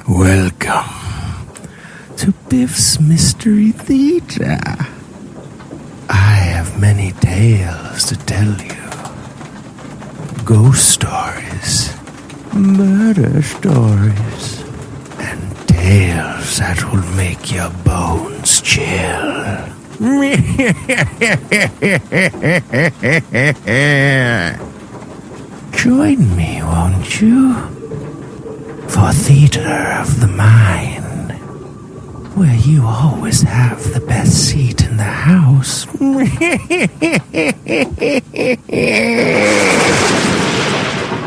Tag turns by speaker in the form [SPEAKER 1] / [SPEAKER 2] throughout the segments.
[SPEAKER 1] Welcome to Biff's Mystery Theater. I have many tales to tell you. Ghost stories, murder stories, and tales that will make your bones chill. Join me, won't you? For Theater of the Mind, where you always have the best seat in the house.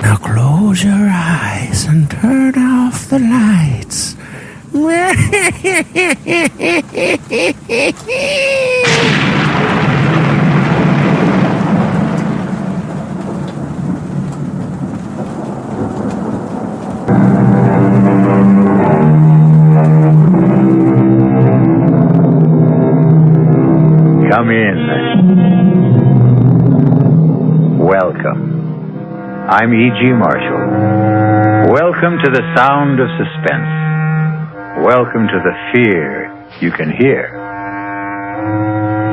[SPEAKER 1] Now close your eyes and turn off the lights.
[SPEAKER 2] Come in. Welcome. I'm E.G. Marshall. Welcome to the sound of suspense. Welcome to the fear you can hear.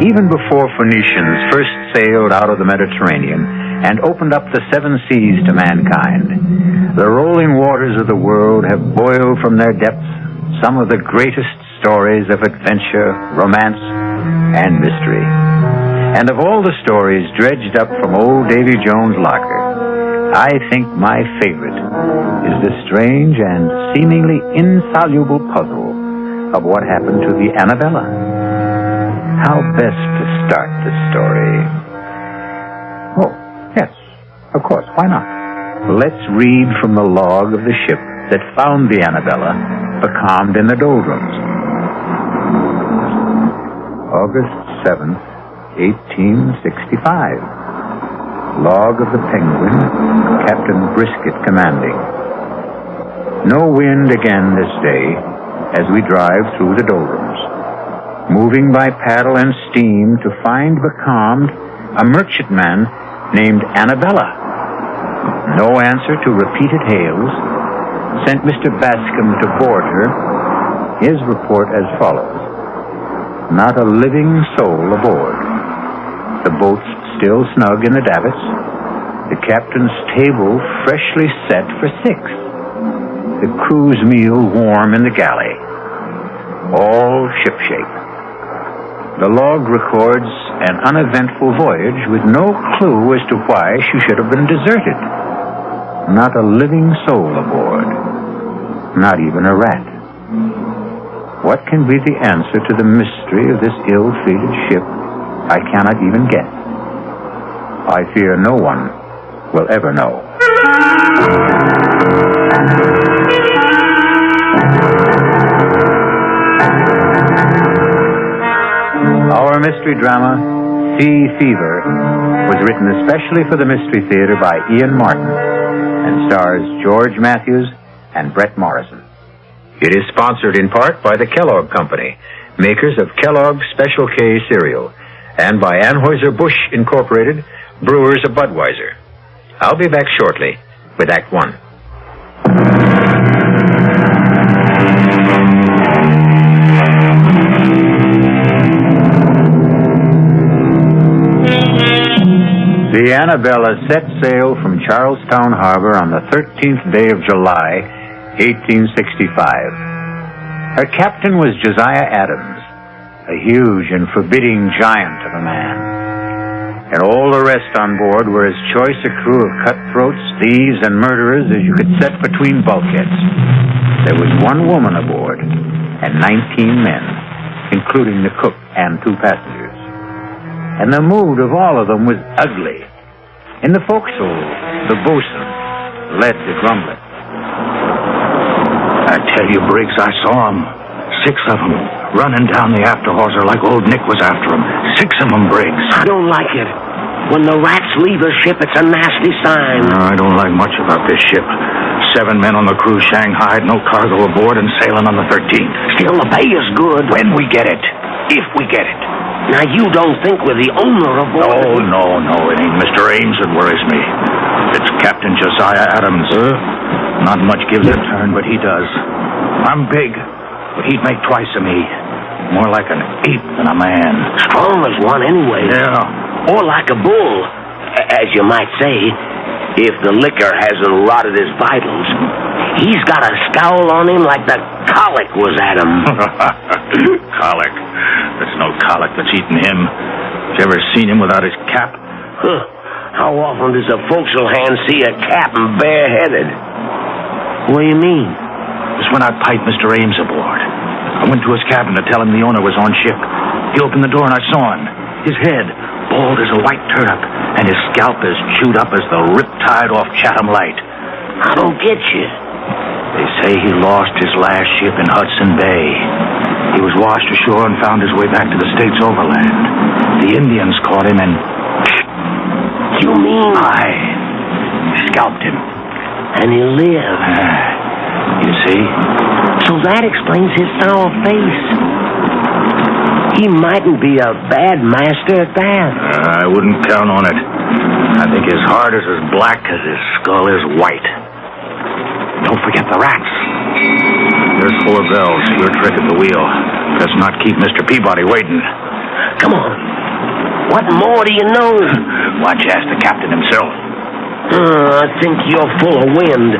[SPEAKER 2] Even before Phoenicians first sailed out of the Mediterranean and opened up the seven seas to mankind, the rolling waters of the world have boiled from their depths some of the greatest stories of adventure, romance, and mystery. And of all the stories dredged up from old Davy Jones' locker, I think my favorite is the strange and seemingly insoluble puzzle of what happened to the Annabella. How best to start the story? Oh, yes, of course, why not? Let's read from the log of the ship that found the Annabella becalmed in the doldrums. August 7th, 1865. Log of the Penguin, Captain Brisket commanding. No wind again this day as we drive through the doldrums, moving by paddle and steam to find becalmed a merchantman named Annabella. No answer to repeated hails. Sent Mr. Bascom to board her. His report as follows. Not a living soul aboard. The boat's still snug in the davits. The captain's table freshly set for 6. The crew's meal warm in the galley. All shipshape. The log records an uneventful voyage with no clue as to why she should have been deserted. Not a living soul aboard. Not even a rat. What can be the answer to the mystery of this ill-fated ship? I cannot even guess. I fear no one will ever know. Our mystery drama, Sea Fever, was written especially for the Mystery Theater by Ian Martin and stars George Matthews and Brett Morrison. It is sponsored in part by the Kellogg Company, makers of Kellogg's Special K cereal, and by Anheuser-Busch Incorporated, brewers of Budweiser. I'll be back shortly with Act One. The Annabella set sail from Charlestown Harbor on the 13th day of July, 1865. Her captain was Josiah Adams, a huge and forbidding giant of a man. And all the rest on board were as choice a crew of cutthroats, thieves, and murderers as you could set between bulkheads. There was one woman aboard and 19 men, including the cook and 2 passengers. And the mood of all of them was ugly. In the forecastle, the boatswain led the grumbling.
[SPEAKER 3] I tell you, Briggs, I saw them. 6 of them, running down the after hawser like old Nick was after them. 6 of them, Briggs.
[SPEAKER 4] I don't like it. When the rats leave a ship, it's a nasty sign.
[SPEAKER 3] No, I don't like much about this ship. 7 men on the crew shanghaied, no cargo aboard, and sailing on the 13th.
[SPEAKER 4] Still, the pay is good.
[SPEAKER 3] When we get it. If we get it.
[SPEAKER 4] Now, you don't think we're the owner of all...
[SPEAKER 3] No. It ain't Mr. Ames that worries me. It's Captain Josiah Adams. Not much gives a turn, but he does. I'm big, but he'd make twice of me. More like an ape than a man.
[SPEAKER 4] Strong as one, anyway.
[SPEAKER 3] Yeah.
[SPEAKER 4] Or like a bull, as you might say, if the liquor hasn't rotted his vitals. He's got a scowl on him like the colic was at him.
[SPEAKER 3] Colic? There's no colic that's eaten him. You ever seen him without his cap?
[SPEAKER 4] How often does a forecastle hand see a captain bareheaded? What do you mean?
[SPEAKER 3] It was when I piped Mr. Ames aboard. I went to his cabin to tell him the owner was on ship. He opened the door and I saw him. His head, bald as a white turnip, and his scalp as chewed up as the riptide off Chatham Light.
[SPEAKER 4] I don't get you.
[SPEAKER 3] They say he lost his last ship in Hudson Bay. He was washed ashore and found his way back to the States overland. The Indians caught him and...
[SPEAKER 4] You mean...
[SPEAKER 3] I scalped him.
[SPEAKER 4] And he lived.
[SPEAKER 3] You see?
[SPEAKER 4] So that explains his sour face. He mightn't be a bad master at that.
[SPEAKER 3] I wouldn't count on it. I think his heart is as black as his skull is white. Don't forget the rats. There's 4 bells. Your trick at the wheel. Let's not keep Mr. Peabody waiting.
[SPEAKER 4] Come on. What more do you know?
[SPEAKER 3] Why don't you ask the captain himself?
[SPEAKER 4] I think you're full of wind.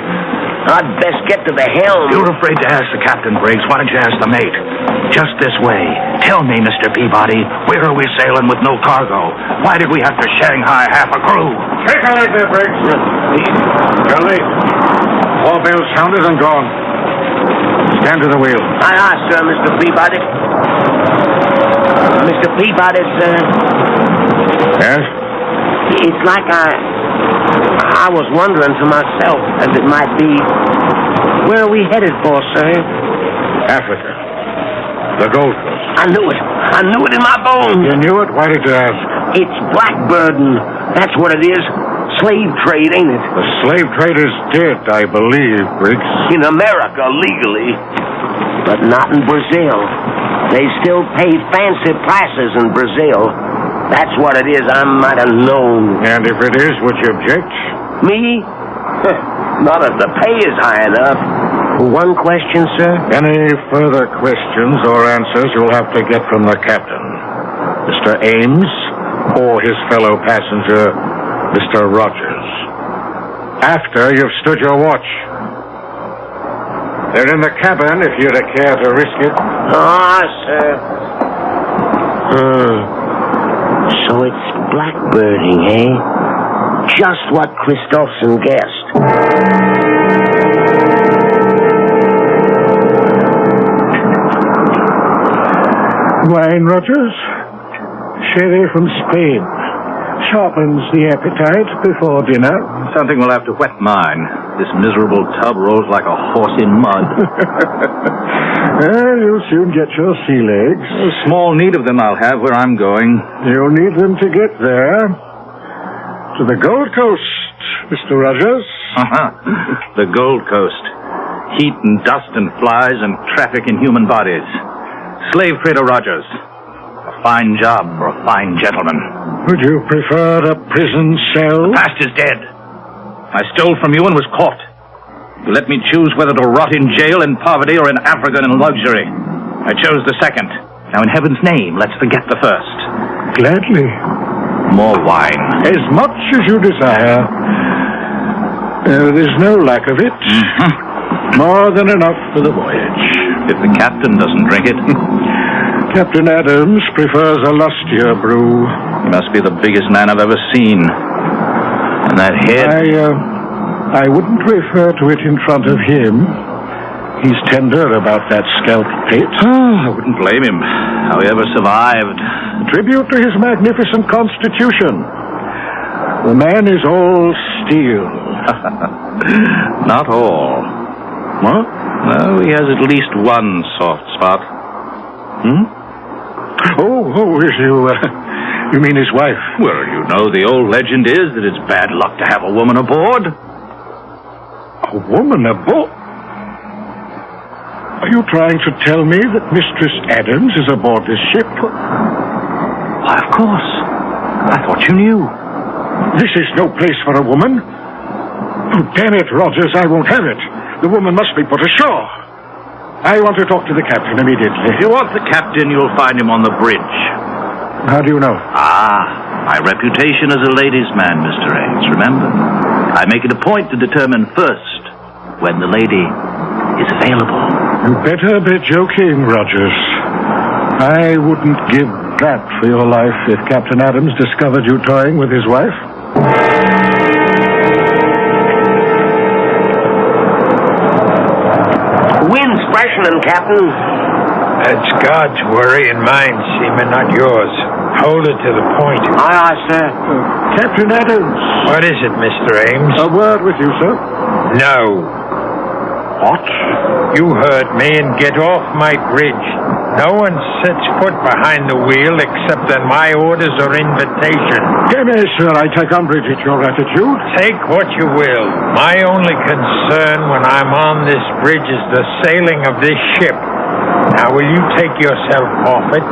[SPEAKER 4] I'd best get to the helm.
[SPEAKER 3] You're afraid to ask the captain, Briggs. Why don't you ask the mate? Just this way. Tell me, Mr. Peabody, where are we sailing with no cargo? Why did we have to Shanghai half a crew?
[SPEAKER 5] Take a leg there, Briggs. You're late. 4 bells sounded and gone. Stand to the wheel.
[SPEAKER 4] Aye, sir, Mr. Peabody. Mr. Peabody, sir.
[SPEAKER 5] Yes?
[SPEAKER 4] It's like I was wondering to myself, as it might be, where are we headed for, sir?
[SPEAKER 5] Africa. The Gold Coast.
[SPEAKER 4] I knew it. I knew it in my bones.
[SPEAKER 5] You knew it? Why did you ask?
[SPEAKER 4] It's blackbirding. That's what it is. Slave trade, ain't it?
[SPEAKER 5] The slave trade is dead, I believe, Briggs.
[SPEAKER 4] In America, legally. But not in Brazil. They still pay fancy prices in Brazil. That's what it is. I might have known.
[SPEAKER 5] And if it is, would you object?
[SPEAKER 4] Me? Not if the pay is high enough. One question, sir?
[SPEAKER 5] Any further questions or answers you'll have to get from the captain, Mr. Ames, or his fellow passenger, Mr. Rogers. After you've stood your watch. They're in the cabin if you'd care to risk it.
[SPEAKER 4] Sir. So it's blackbirding, eh? Just what Christopherson guessed.
[SPEAKER 5] Wine, Rogers? Sherry from Spain. Sharpens the appetite before dinner.
[SPEAKER 3] Something will have to wet mine. This miserable tub rolls like a horse in mud.
[SPEAKER 5] Well, you'll soon get your sea legs.
[SPEAKER 3] Small need of them I'll have where I'm going.
[SPEAKER 5] You'll need them to get there. To the Gold Coast, Mr. Rogers.
[SPEAKER 3] The Gold Coast. Heat and dust and flies and traffic in human bodies. Slave trader Rogers. A fine job for a fine gentleman.
[SPEAKER 5] Would you prefer a prison cell?
[SPEAKER 3] The past is dead. I stole from you and was caught. You let me choose whether to rot in jail in poverty or in Africa in luxury. I chose the second. Now, in heaven's name, let's forget the first.
[SPEAKER 5] Gladly.
[SPEAKER 3] More wine.
[SPEAKER 5] As much as you desire. There's no lack of it.
[SPEAKER 3] Mm-hmm.
[SPEAKER 5] More than enough for the voyage.
[SPEAKER 3] If the captain doesn't drink it.
[SPEAKER 5] Captain Adams prefers a lustier brew.
[SPEAKER 3] He must be the biggest man I've ever seen. And that head...
[SPEAKER 5] I wouldn't refer to it in front of him. He's tender about that scalp plate.
[SPEAKER 3] I wouldn't blame him. How he ever survived.
[SPEAKER 5] Tribute to his magnificent constitution. The man is all steel.
[SPEAKER 3] Not all.
[SPEAKER 5] What?
[SPEAKER 3] No, he has at least one soft spot.
[SPEAKER 5] You mean his wife?
[SPEAKER 3] Well, you know, the old legend is that it's bad luck to have a woman aboard.
[SPEAKER 5] A woman aboard? Are you trying to tell me that Mistress Adams is aboard this ship?
[SPEAKER 3] Why, of course. I thought you knew.
[SPEAKER 5] This is no place for a woman. Oh, damn it, Rogers, I won't have it. The woman must be put ashore. I want to talk to the captain immediately.
[SPEAKER 3] If you want the captain, you'll find him on the bridge.
[SPEAKER 5] How do you know?
[SPEAKER 3] My reputation as a ladies' man, Mr. Ames, remember? I make it a point to determine first when the lady is available.
[SPEAKER 5] You better be joking, Rogers. I wouldn't give that for your life if Captain Adams discovered you toying with his wife.
[SPEAKER 4] Wind's freshening, Captain.
[SPEAKER 6] That's God's worry and mine, Seaman, not yours. Hold it to the point.
[SPEAKER 4] Aye, sir.
[SPEAKER 5] Captain Adams.
[SPEAKER 6] What is it, Mr. Ames?
[SPEAKER 5] A word with you, sir.
[SPEAKER 6] No.
[SPEAKER 5] What?
[SPEAKER 6] You heard me and get off my bridge. No one sets foot behind the wheel except on my orders or invitation.
[SPEAKER 5] Yes, sir, I take umbrage at your attitude.
[SPEAKER 6] Take what you will. My only concern when I'm on this bridge is the sailing of this ship. Now, will you take yourself off it?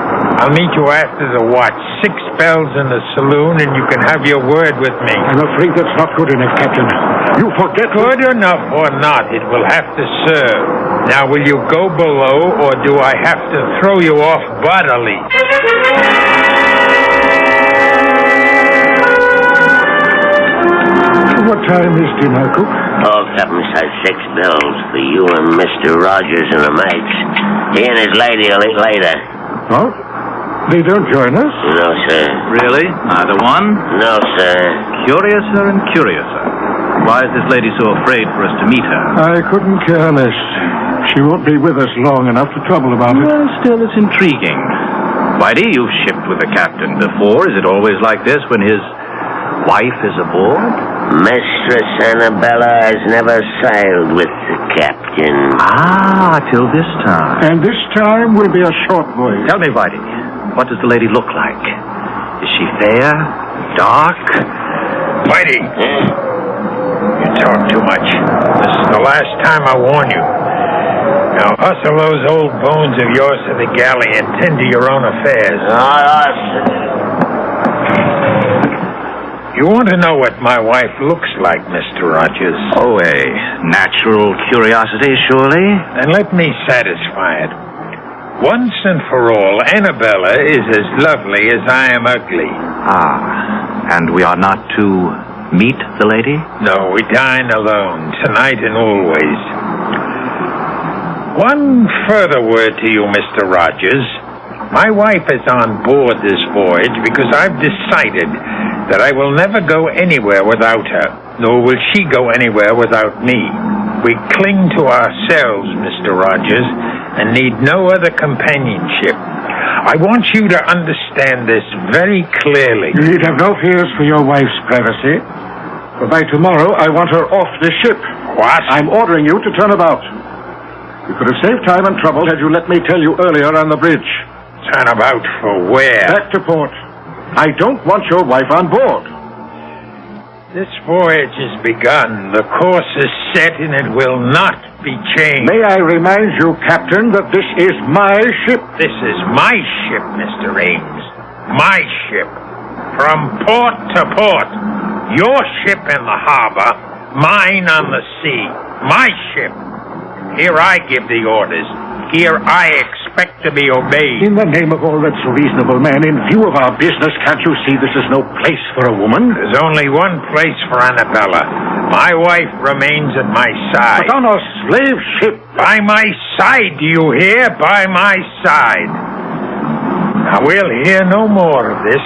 [SPEAKER 6] I'll meet you after the watch. 6 bells in the saloon, and you can have your word with me.
[SPEAKER 5] I'm afraid that's not good enough, Captain. You forget...
[SPEAKER 6] Good enough or not, it will have to serve. Now, will you go below, or do I have to throw you off bodily?
[SPEAKER 5] What time is dinner, cook?
[SPEAKER 4] Oh, Captain says 6 bells for you and Mr. Rogers and the mates. He and his lady will eat later.
[SPEAKER 5] Oh? They don't join us?
[SPEAKER 4] No, sir.
[SPEAKER 3] Really? Neither one?
[SPEAKER 4] No, sir.
[SPEAKER 3] Curiouser and curiouser. Why is this lady so afraid for us to meet her?
[SPEAKER 5] I couldn't care less. She won't be with us long enough to trouble about it.
[SPEAKER 3] Well, still, it's intriguing. Whitey, you've shipped with the captain before. Is it always like this when his wife is aboard?
[SPEAKER 4] Mistress Annabella has never sailed with the captain.
[SPEAKER 3] Till this time.
[SPEAKER 5] And this time will be a short voyage.
[SPEAKER 3] Tell me, Whitey, what does the lady look like? Is she fair? Dark?
[SPEAKER 6] Whitey, you talk too much. This is the last time I warn you. Now hustle those old bones of yours to the galley and tend to your own affairs. You want to know what my wife looks like, Mr. Rogers?
[SPEAKER 3] Oh, a natural curiosity, surely?
[SPEAKER 6] Then let me satisfy it. Once and for all, Annabella is as lovely as I am ugly.
[SPEAKER 3] And we are not to meet the lady?
[SPEAKER 6] No, we dine alone, tonight and always. One further word to you, Mr. Rogers. My wife is on board this voyage because I've decided that I will never go anywhere without her, nor will she go anywhere without me. We cling to ourselves, Mr. Rogers, and need no other companionship. I want you to understand this very clearly.
[SPEAKER 5] You need have no fears for your wife's privacy. For by tomorrow, I want her off this ship.
[SPEAKER 6] What?
[SPEAKER 5] I'm ordering you to turn about. You could have saved time and trouble had you let me tell you earlier on the bridge.
[SPEAKER 6] Turn about for where?
[SPEAKER 5] Back to port. I don't want your wife on board.
[SPEAKER 6] This voyage has begun. The course is set and it will not be changed.
[SPEAKER 5] May I remind you, Captain, that this is my ship?
[SPEAKER 6] This is my ship, Mr. Ames. My ship. From port to port. Your ship in the harbor, mine on the sea. My ship. Here I give the orders. Here I expect to be obeyed.
[SPEAKER 5] In the name of all that's reasonable, man, in view of our business, can't you see this is no place for a woman?
[SPEAKER 6] There's only one place for Annabella. My wife remains at my side.
[SPEAKER 5] But on a slave ship.
[SPEAKER 6] By my side, do you hear? By my side. Now, we'll hear no more of this.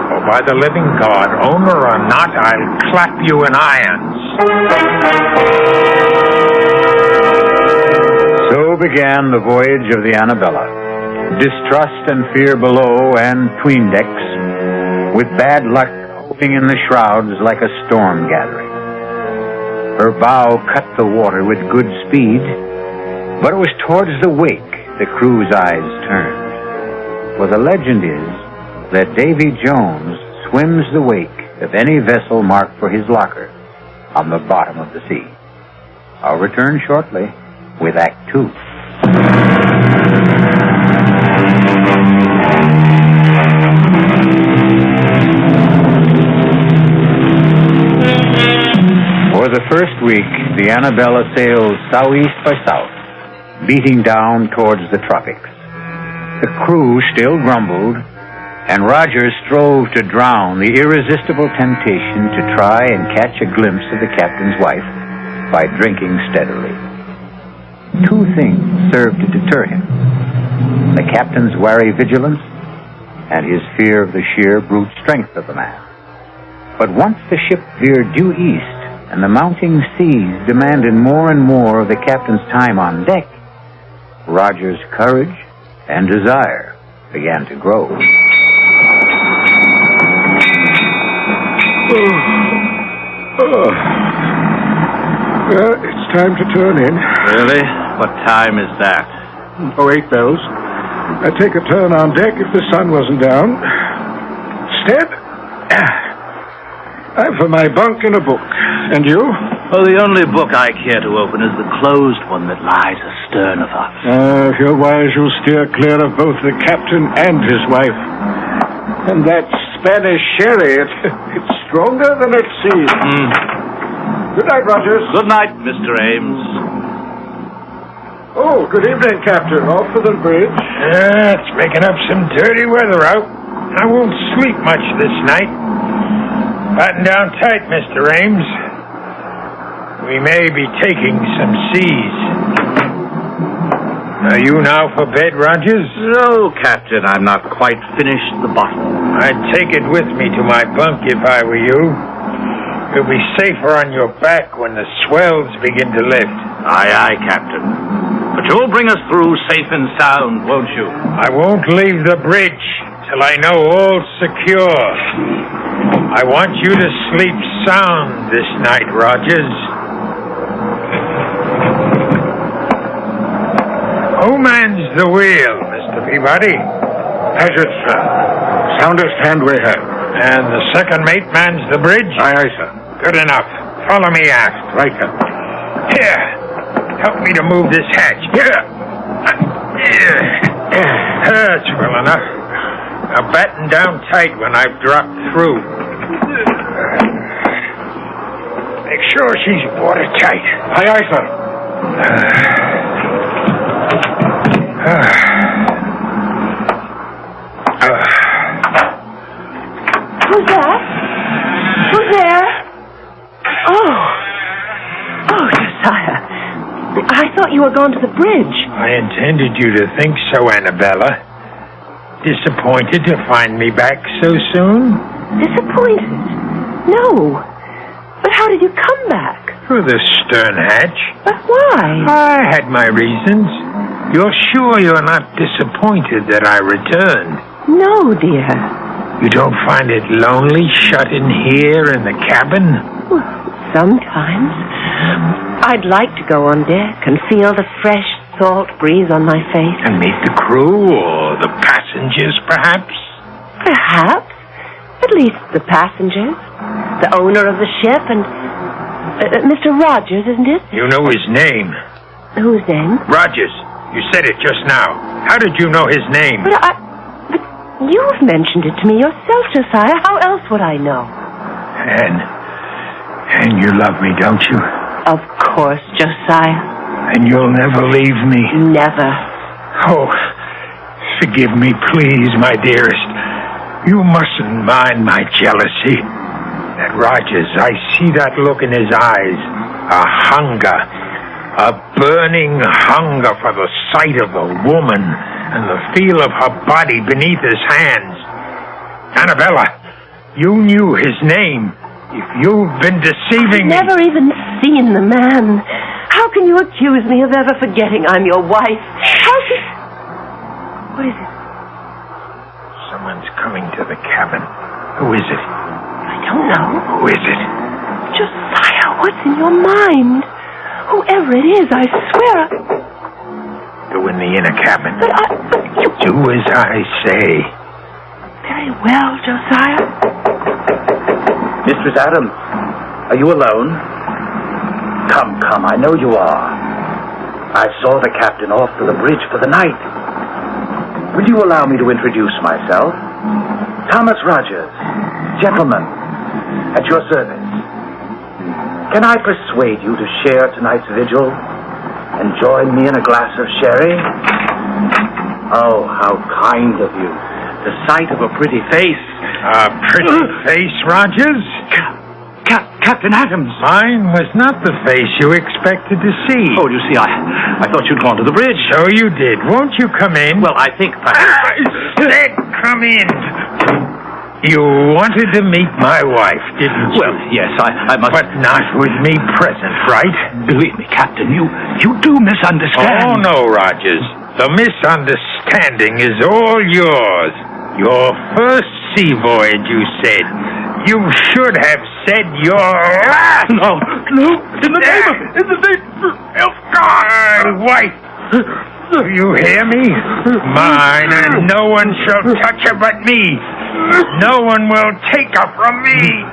[SPEAKER 6] For by the living God, owner or not, I'll clap you in irons.
[SPEAKER 2] So began the voyage of the Annabella. Distrust and fear below and 'tween decks, with bad luck hovering in the shrouds like a storm gathering. Her bow cut the water with good speed, but it was towards the wake the crew's eyes turned. For the legend is that Davy Jones swims the wake of any vessel marked for his locker on the bottom of the sea. I'll return shortly with Act 2. week, the Annabella sailed southeast by south, beating down towards the tropics. The crew still grumbled, and Rogers strove to drown the irresistible temptation to try and catch a glimpse of the captain's wife by drinking steadily. Two things served to deter him: the captain's wary vigilance and his fear of the sheer brute strength of the man. But once the ship veered due east and the mounting seas demanded more and more of the captain's time on deck, Rogers' courage and desire began to grow.
[SPEAKER 5] Well, it's time to turn in.
[SPEAKER 3] Really? What time is that?
[SPEAKER 5] 8 bells. I'd take a turn on deck if the sun wasn't down. Step. I'm for my bunk and a book. And you?
[SPEAKER 3] Oh, the only book I care to open is the closed one that lies astern of us.
[SPEAKER 5] If you're wise, you'll steer clear of both the captain and his wife. And that Spanish sherry, it's stronger than it seems. Good night, Rogers.
[SPEAKER 3] Good night, Mr. Ames.
[SPEAKER 5] Oh, good evening, Captain. Off for the bridge.
[SPEAKER 6] It's making up some dirty weather out. I won't sleep much this night. Batten down tight, Mr. Ames. We may be taking some seas. Are you now for bed, Rogers?
[SPEAKER 3] No, Captain, I'm not quite finished the bottle.
[SPEAKER 6] I'd take it with me to my bunk if I were you. You'll be safer on your back when the swells begin to lift.
[SPEAKER 3] Aye, aye, Captain. But you'll bring us through safe and sound, won't you?
[SPEAKER 6] I won't leave the bridge till I know all's secure. I want you to sleep sound this night, Rogers. Who mans the wheel, Mr. Peabody?
[SPEAKER 5] Hazard, sir. Soundest hand we have.
[SPEAKER 6] And the second mate mans the bridge?
[SPEAKER 5] Aye, aye, sir.
[SPEAKER 6] Good enough. Follow me aft.
[SPEAKER 5] Right, Captain.
[SPEAKER 6] Here. Help me to move this hatch. Here. That's well enough. Now batten down tight when I've dropped through. Make sure she's watertight.
[SPEAKER 5] Aye, aye, sir.
[SPEAKER 7] Who's that? Who's there? Oh, Josiah. I thought you were going to the bridge.
[SPEAKER 6] I intended you to think so, Annabella. Disappointed to find me back so soon?
[SPEAKER 7] Disappointed? No. But how did you come back?
[SPEAKER 6] Through the stern hatch.
[SPEAKER 7] But why?
[SPEAKER 6] I had my reasons. You're sure you're not disappointed that I returned?
[SPEAKER 7] No, dear.
[SPEAKER 6] You don't find it lonely shut in here in the cabin?
[SPEAKER 7] Well, sometimes. I'd like to go on deck and feel the fresh salt breeze on my face.
[SPEAKER 6] And meet the crew or the passengers, perhaps?
[SPEAKER 7] Perhaps. At least the passengers. The owner of the ship and... Mr. Rogers, isn't it?
[SPEAKER 6] You know his name.
[SPEAKER 7] Whose name?
[SPEAKER 6] Rogers. You said it just now. How did you know his name?
[SPEAKER 7] But you've mentioned it to me yourself, Josiah. How else would I know?
[SPEAKER 6] And you love me, don't you?
[SPEAKER 7] Of course, Josiah.
[SPEAKER 6] And you'll never leave me?
[SPEAKER 7] Never.
[SPEAKER 6] Oh, forgive me, please, my dearest. You mustn't mind my jealousy. That Rogers, I see that look in his eyes. A hunger. A burning hunger for the sight of a woman and the feel of her body beneath his hands. Annabella, you knew his name. If you've been deceiving me...
[SPEAKER 7] I've never even seen the man. How can you accuse me of ever forgetting I'm your wife? How can... What is it?
[SPEAKER 6] Someone's coming to the cabin. Who is it?
[SPEAKER 7] I don't know.
[SPEAKER 6] Who is it?
[SPEAKER 7] Josiah, what's in your mind? Whoever it is, I swear
[SPEAKER 6] Go in the inner cabin.
[SPEAKER 7] But you...
[SPEAKER 6] Do as I say.
[SPEAKER 7] Very well, Josiah.
[SPEAKER 3] Mistress Adams, are you alone? Come, I know you are. I saw the captain off to the bridge for the night. Will you allow me to introduce myself? Thomas Rogers, gentleman, at your service.
[SPEAKER 8] Can I persuade you to share tonight's vigil and join me in a glass of sherry? Oh, how kind of you. The sight of a pretty face.
[SPEAKER 6] A pretty face, Rogers?
[SPEAKER 8] Captain Adams.
[SPEAKER 6] Mine was not the face you expected to see.
[SPEAKER 8] Oh, you see, I thought you'd gone to the bridge.
[SPEAKER 6] So you did. Won't you come in?
[SPEAKER 8] Well, I think
[SPEAKER 6] said come in. You wanted to meet my wife, didn't you?
[SPEAKER 8] Well, yes, I must...
[SPEAKER 6] But not with me present, right?
[SPEAKER 8] Believe me, Captain, you do misunderstand.
[SPEAKER 6] Oh, no, Rogers. The misunderstanding is all yours. Your first sea voyage, you said. You should have said your last.
[SPEAKER 8] No, in the name of
[SPEAKER 6] God, my wife. Do you hear me? Mine, and no one shall touch her but me. No one will take her from me.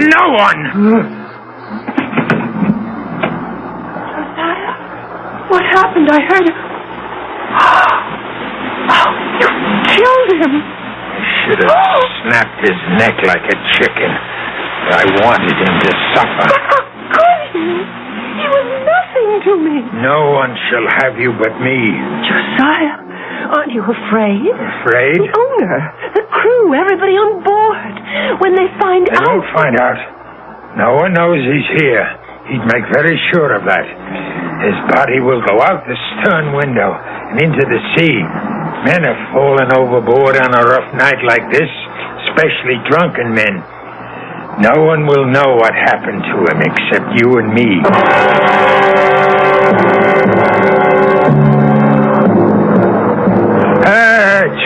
[SPEAKER 6] No one.
[SPEAKER 7] Josiah, what happened? I heard... Oh, you killed him.
[SPEAKER 6] Should have snapped his neck like a chicken. I wanted him to suffer.
[SPEAKER 7] But how could he? He was nothing to me.
[SPEAKER 6] No one shall have you but me.
[SPEAKER 7] Josiah, aren't you afraid?
[SPEAKER 6] Afraid?
[SPEAKER 7] The owner, the crew, everybody on board. When they find
[SPEAKER 6] They
[SPEAKER 7] out...
[SPEAKER 6] won't find out. No one knows he's here. He'd make very sure of that. His body will go out the stern window and into the sea. Men have fallen overboard on a rough night like this, especially drunken men. No one will know what happened to him except you and me.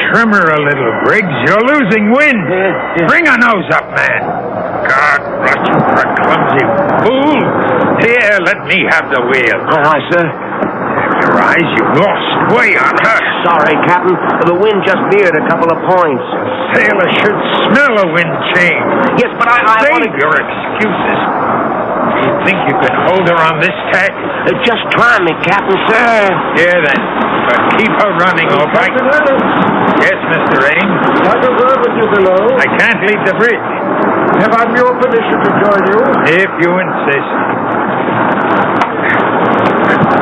[SPEAKER 6] Trim her a little, Briggs. You're losing wind. Bring her nose up, man. God, rot you for a clumsy fool. Here, let me have the wheel.
[SPEAKER 4] Aye, sir.
[SPEAKER 6] Your eyes, you've lost way on her.
[SPEAKER 4] Sorry, Captain. The wind just veered a couple of points.
[SPEAKER 6] Sailor should smell a wind change.
[SPEAKER 4] Yes, but I
[SPEAKER 6] Save your excuses. Do you think you can hold her on this tack?
[SPEAKER 4] Just try me, Captain, sir.
[SPEAKER 6] Here, then. But keep her running, all right? Yes, Mr. Ames?
[SPEAKER 5] Have a word with you below.
[SPEAKER 6] I can't leave the bridge.
[SPEAKER 5] Have I your permission to join you?
[SPEAKER 6] If you insist.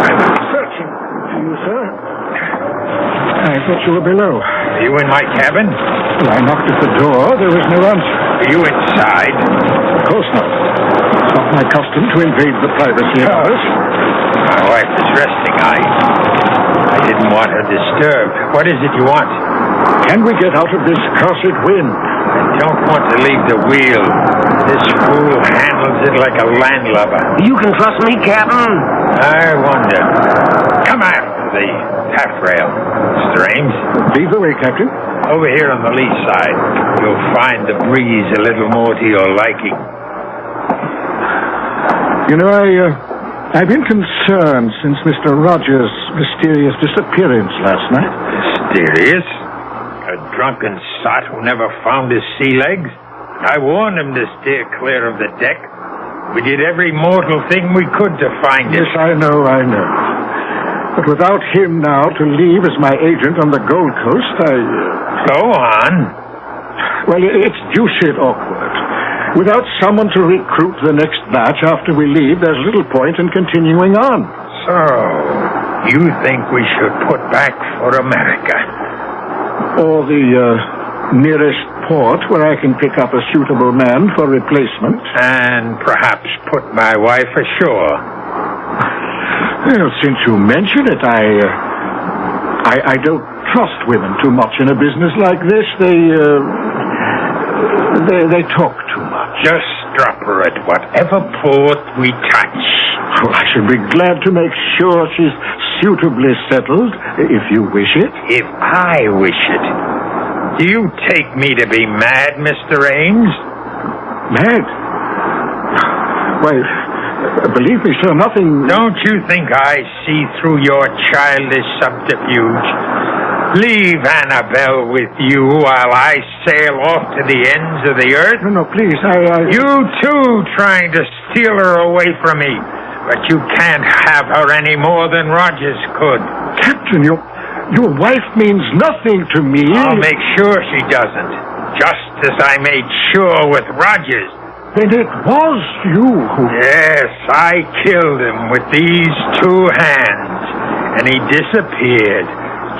[SPEAKER 5] I'm searching for you, sir. I thought you were below.
[SPEAKER 6] Are you in my cabin?
[SPEAKER 5] Well, I knocked at the door. There was no answer.
[SPEAKER 6] Are you inside?
[SPEAKER 5] Of course not. It's not my custom to invade the privacy of others.
[SPEAKER 6] My wife is resting. I didn't want her disturbed. What is it you want?
[SPEAKER 5] Can we get out of this cursed wind?
[SPEAKER 6] I don't want to leave the wheel. This fool handles it like a landlubber.
[SPEAKER 4] You can trust me, Captain.
[SPEAKER 6] I wonder. Come after the taffrail, Mr. Ames.
[SPEAKER 5] Lead the way, Captain.
[SPEAKER 6] Over here on the lee side, you'll find the breeze a little more to your liking.
[SPEAKER 5] You know, I've been concerned since Mr. Rogers' mysterious disappearance last night.
[SPEAKER 6] Mysterious? A drunken sot who never found his sea legs? I warned him to steer clear of the deck. We did every mortal thing we could to find him.
[SPEAKER 5] Yes, I know. But without him now to leave as my agent on the Gold Coast,
[SPEAKER 6] Go on.
[SPEAKER 5] Well, it's deuced awkward. Without someone to recruit the next batch after we leave, there's little point in continuing on.
[SPEAKER 6] So, you think we should put back for America?
[SPEAKER 5] Or the nearest port where I can pick up a suitable man for replacement.
[SPEAKER 6] And perhaps put my wife ashore.
[SPEAKER 5] Well, since you mention it, I don't trust women too much in a business like this. They talk too much.
[SPEAKER 6] Just drop her at whatever port we touch.
[SPEAKER 5] Oh, I should be glad to make sure she's suitably settled, if you wish it.
[SPEAKER 6] If I wish it. Do you take me to be mad, Mr. Ames?
[SPEAKER 5] Mad? Why, believe me, sir, nothing...
[SPEAKER 6] Don't you think I see through your childish subterfuge? Leave Annabelle with you while I sail off to the ends of the earth?
[SPEAKER 5] No, please,
[SPEAKER 6] You, too, trying to steal her away from me. But you can't have her any more than Rogers could.
[SPEAKER 5] Captain, your wife means nothing to me.
[SPEAKER 6] I'll make sure she doesn't. Just as I made sure with Rogers.
[SPEAKER 5] Then it was you who...
[SPEAKER 6] Yes, I killed him with these 2 hands, and he disappeared,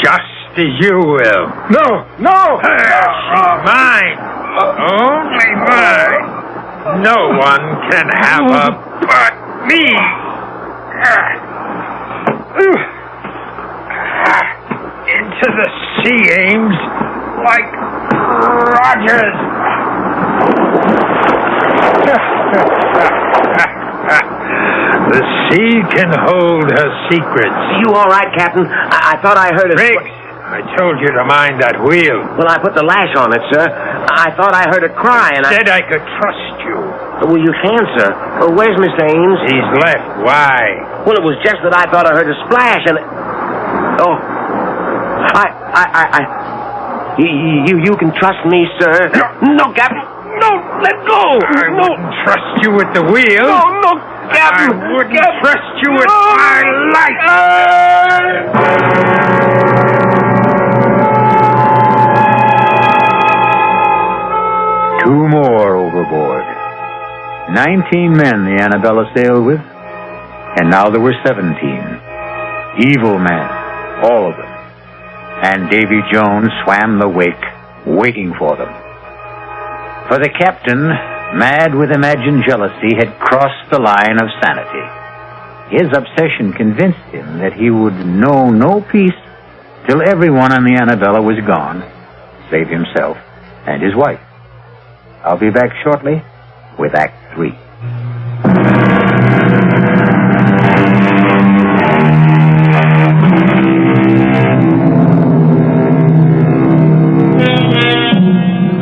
[SPEAKER 6] just as you will.
[SPEAKER 5] No!
[SPEAKER 6] She's mine. Only mine. No one can have her but me. Into the sea, Ames, like Rogers. The sea can hold her secrets.
[SPEAKER 4] You all right, Captain? I thought I heard a...
[SPEAKER 6] Riggs, I told you to mind that wheel.
[SPEAKER 4] Well, I put the lash on it, sir. I thought I heard a cry, and
[SPEAKER 6] Said I could trust you.
[SPEAKER 4] Well, you can, sir. Where's Mr. Ames?
[SPEAKER 6] He's left. Why?
[SPEAKER 4] Well, it was just that I thought I heard a splash, and... Oh. You can trust me, sir. No, Captain. No, let go.
[SPEAKER 6] I wouldn't trust you with the wheel.
[SPEAKER 4] No, Captain.
[SPEAKER 6] I wouldn't trust you with my life.
[SPEAKER 2] 2 more overboard. 19 men the Annabella sailed with, and now there were 17. Evil men, all of them. And Davy Jones swam the wake, waiting for them. For the captain, mad with imagined jealousy, had crossed the line of sanity. His obsession convinced him that he would know no peace till everyone on the Annabella was gone, save himself and his wife. I'll be back shortly with Act 3.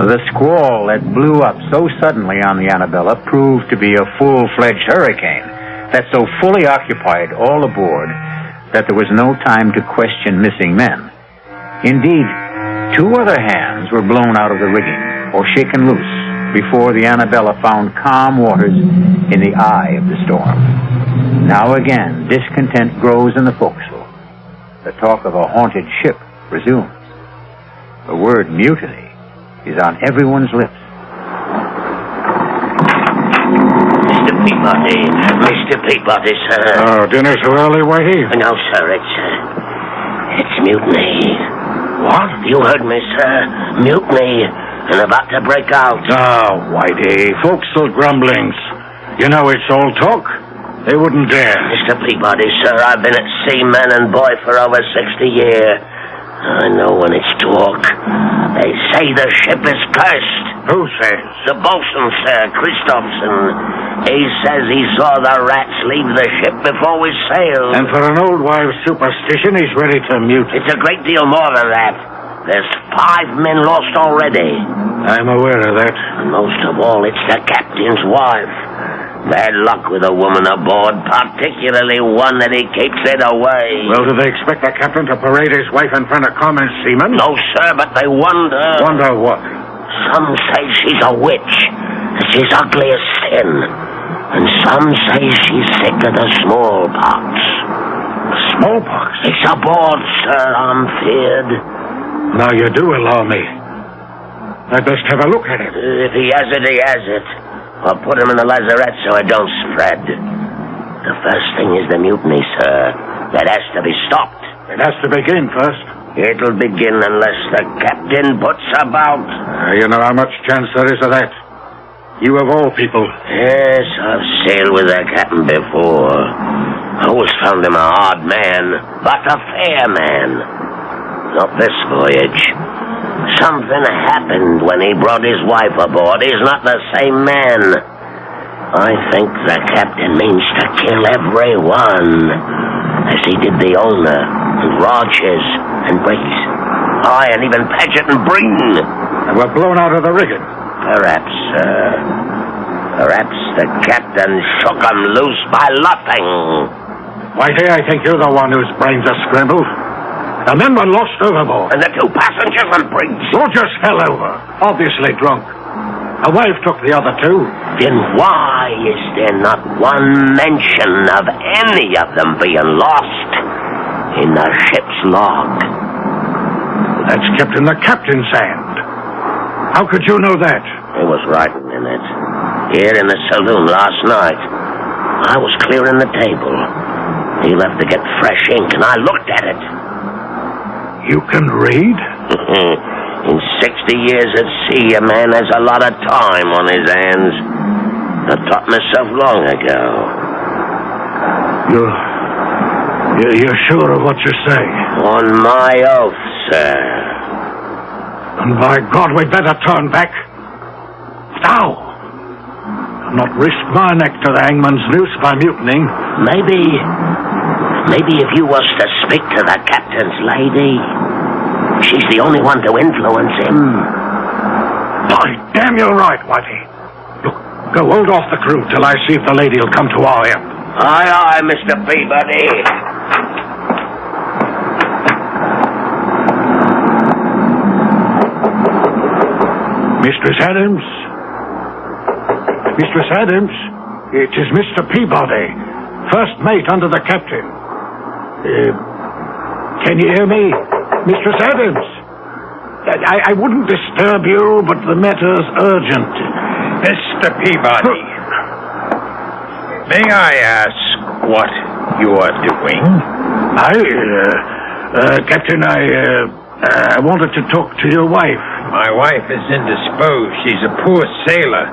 [SPEAKER 2] The squall that blew up so suddenly on the Annabella proved to be a full-fledged hurricane that so fully occupied all aboard that there was no time to question missing men. Indeed, 2 other hands were blown out of the rigging or shaken loose before the Annabella found calm waters in the eye of the storm. Now again, discontent grows in the forecastle. The talk of a haunted ship resumes. The word mutiny is on everyone's lips.
[SPEAKER 4] Mr. Peabody, sir.
[SPEAKER 5] Oh, dinner so early, Whitey?
[SPEAKER 4] No, sir, it's mutiny.
[SPEAKER 5] What?
[SPEAKER 4] You heard me, sir. Mutiny. And about to break out.
[SPEAKER 5] Oh, Whitey, forecastle grumblings. You know it's all talk. They wouldn't dare.
[SPEAKER 4] Mr. Peabody, sir, I've been at sea, man and boy, for over 60 years. I know when it's talk. They say the ship is cursed.
[SPEAKER 5] Who says?
[SPEAKER 4] The bosun, sir, Christopherson. He says he saw the rats leave the ship before we sailed.
[SPEAKER 5] And for an old wives' superstition, he's ready to mute.
[SPEAKER 4] It's a great deal more than that. There's 5 men lost already.
[SPEAKER 5] I'm aware of that.
[SPEAKER 4] And most of all, it's the captain's wife. Bad luck with a woman aboard, particularly one that he keeps it away.
[SPEAKER 5] Well, do they expect the captain to parade his wife in front of common seamen?
[SPEAKER 4] No, sir, but they wonder.
[SPEAKER 5] Wonder what?
[SPEAKER 4] Some say she's a witch, that she's ugly as sin. And some say she's sick of the smallpox.
[SPEAKER 5] Smallpox?
[SPEAKER 4] It's aboard, sir, I'm feared.
[SPEAKER 5] Now you do allow me. I'd best have a look at it.
[SPEAKER 4] If he has it, he has it. I'll put him in the lazarette so it don't spread. The first thing is the mutiny, sir. That has to be stopped.
[SPEAKER 5] It has to begin first.
[SPEAKER 4] It'll begin unless the captain puts about.
[SPEAKER 5] You know how much chance there is of that. You of all people.
[SPEAKER 4] Yes, I've sailed with the captain before. I always found him a hard man, but a fair man. Not this voyage. Something happened when he brought his wife aboard. He's not the same man. I think the captain means to kill everyone, as he did the owner, and Rogers, and Briggs. Aye, and even Paget and Breen.
[SPEAKER 5] And we're blown out of the rigging.
[SPEAKER 4] Perhaps, sir. Perhaps the captain shook 'em loose by luffing.
[SPEAKER 5] Whitey, I think you're the one whose brains are scrambled. The men were lost overboard.
[SPEAKER 4] And the 2 passengers and Briggs.
[SPEAKER 5] Rogers fell over, obviously drunk. A wife took the other 2.
[SPEAKER 4] Then why is there not one mention of any of them being lost in the ship's log?
[SPEAKER 5] That's kept in the captain's hand. How could you know that?
[SPEAKER 4] He was writing in it. here in the saloon last night. I was clearing the table. He left to get fresh ink, and I looked at it.
[SPEAKER 5] You can read?
[SPEAKER 4] In 60 years at sea, a man has a lot of time on his hands. I taught myself long ago.
[SPEAKER 5] You're sure of what you're saying?
[SPEAKER 4] On my oath, sir.
[SPEAKER 5] And by God, we'd better turn back. Now! I'll not risk my neck to the hangman's noose by mutinying.
[SPEAKER 4] Maybe if you was to speak to the captain's lady, she's the only one to influence him.
[SPEAKER 5] By damn, you're right, Whitey. Look, go hold off the crew till I see if the lady will come to our help.
[SPEAKER 4] Aye, Mr. Peabody.
[SPEAKER 5] Mistress Adams? Mistress Adams? It is Mr. Peabody, first mate under the captain. Can you hear me? Mistress Adams? I wouldn't disturb you, but the matter's urgent.
[SPEAKER 6] Mr. Peabody, may I ask what you are doing?
[SPEAKER 5] Captain, I wanted to talk to your wife.
[SPEAKER 6] My wife is indisposed. She's a poor sailor,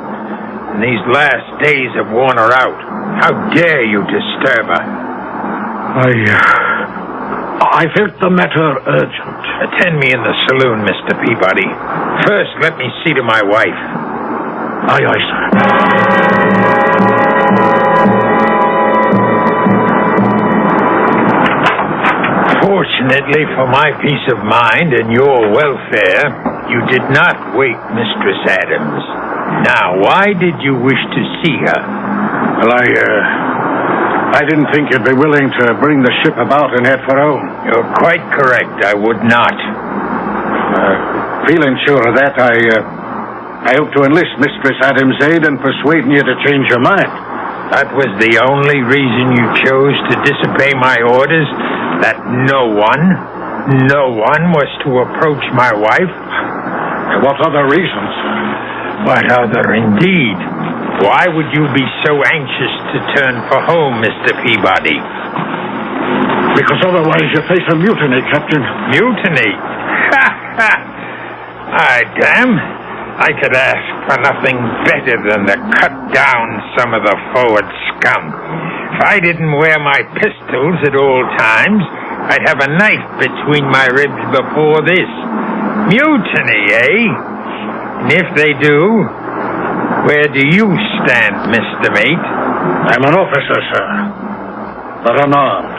[SPEAKER 6] and these last days have worn her out. How dare you disturb her?
[SPEAKER 5] I felt the matter urgent.
[SPEAKER 6] Attend me in the saloon, Mr. Peabody. First, let me see to my wife.
[SPEAKER 5] Aye, sir.
[SPEAKER 6] Fortunately for my peace of mind and your welfare, you did not wake Mistress Adams. Now, why did you wish to see her?
[SPEAKER 5] Well, I didn't think you'd be willing to bring the ship about and head for home.
[SPEAKER 6] You're quite correct. I would not.
[SPEAKER 5] Feeling sure of that, I hope to enlist Mistress Adams' aid in persuading you to change your mind.
[SPEAKER 6] That was the only reason you chose to disobey my orders? That no one was to approach my wife?
[SPEAKER 5] What other reasons?
[SPEAKER 6] What other, indeed? Why would you be so anxious to turn for home, Mr. Peabody?
[SPEAKER 5] Because otherwise you face a mutiny, Captain.
[SPEAKER 6] Mutiny? Ha ha! Aye, damn. I could ask for nothing better than to cut down some of the forward scum. If I didn't wear my pistols at all times, I'd have a knife between my ribs before this. Mutiny, eh? And if they do, where do you stand, Mr. Mate?
[SPEAKER 5] I'm an officer, sir, but unarmed.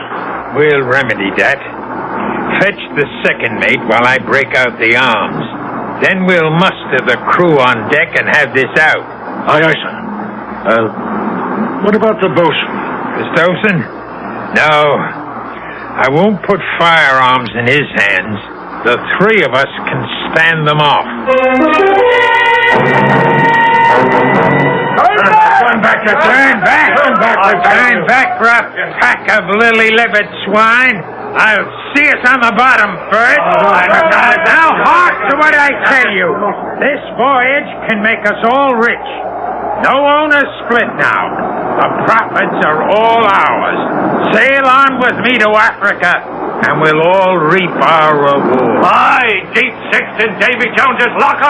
[SPEAKER 6] We'll remedy that. Fetch the second mate while I break out the arms. Then we'll muster the crew on deck and have this out.
[SPEAKER 5] Aye, sir. What about the bosun?
[SPEAKER 6] The bosun? No. I won't put firearms in his hands. The three of us can stand them off. Turn back, for a pack of lily-livered swine. I'll see us on the bottom first. Now hark to what I tell you. This voyage can make us all rich. No owners split now. The profits are all ours. Sail on with me to Africa, and we'll all reap our reward.
[SPEAKER 5] Aye, Deep Sixth and Davy Jones's locker.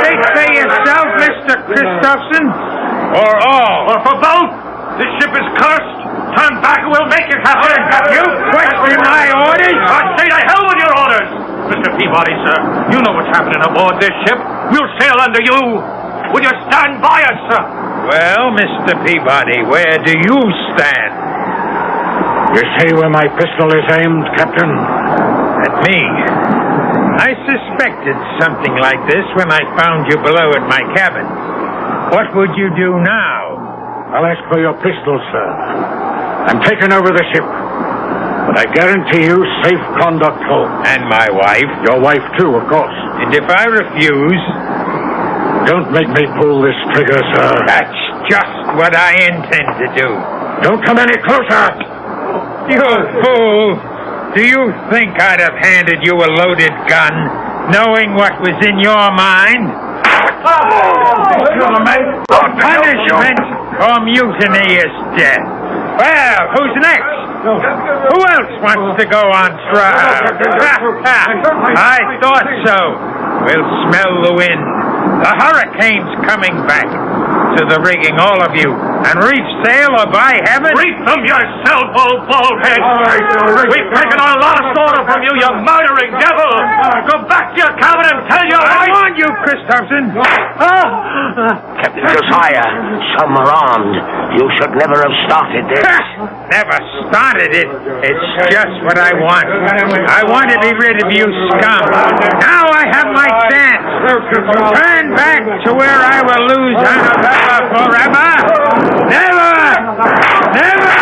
[SPEAKER 6] Speak for yourself, Mr. Christopherson, or all.
[SPEAKER 5] Or for both. This ship is cursed. Turn back and we'll make it happen.
[SPEAKER 6] You question my orders?
[SPEAKER 5] I say to hell with your orders. Mr. Peabody, sir, you know what's happening aboard this ship. We'll sail under you. Will you stand by us, sir?
[SPEAKER 6] Well, Mr. Peabody, where do you stand?
[SPEAKER 5] You see where my pistol is aimed, Captain?
[SPEAKER 6] At me. I suspected something like this when I found you below at my cabin. What would you do now?
[SPEAKER 5] I'll ask for your pistol, sir. I'm taking over the ship. But I guarantee you safe conduct home.
[SPEAKER 6] And my wife?
[SPEAKER 5] Your wife, too, of course.
[SPEAKER 6] And if I refuse?
[SPEAKER 5] Don't make me pull this trigger, sir.
[SPEAKER 6] That's just what I intend to do.
[SPEAKER 5] Don't come any closer.
[SPEAKER 6] You fool! Do you think I'd have handed you a loaded gun, knowing what was in your mind? Punishment for mutiny is death. Well, who's next? Who else wants to go on trial? I thought so. We'll smell the wind. The hurricane's coming back. To the rigging, all of you, and reef sail or by heaven.
[SPEAKER 9] Reef them yourself, old baldhead. We've taken a lot of slaughter from you, you murdering devil. Go back to your cabin and tell your wife.
[SPEAKER 6] I warned you, Christopherson.
[SPEAKER 4] Captain Josiah, some are armed. You should never have started this.
[SPEAKER 6] Never started it. It's just what I want. I want to be rid of you scum. Now I have my chance. Turn back to where I will lose Annabella forever. Never! Never!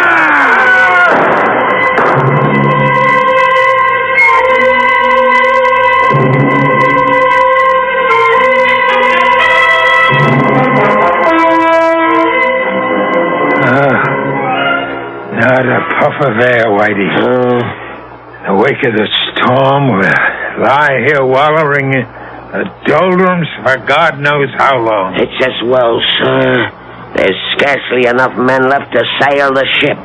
[SPEAKER 6] Not a puff of air, Whitey. In the wake of the storm, we'll lie here wallowing in the doldrums for God knows how long.
[SPEAKER 4] It's as well, sir. There's scarcely enough men left to sail the ship.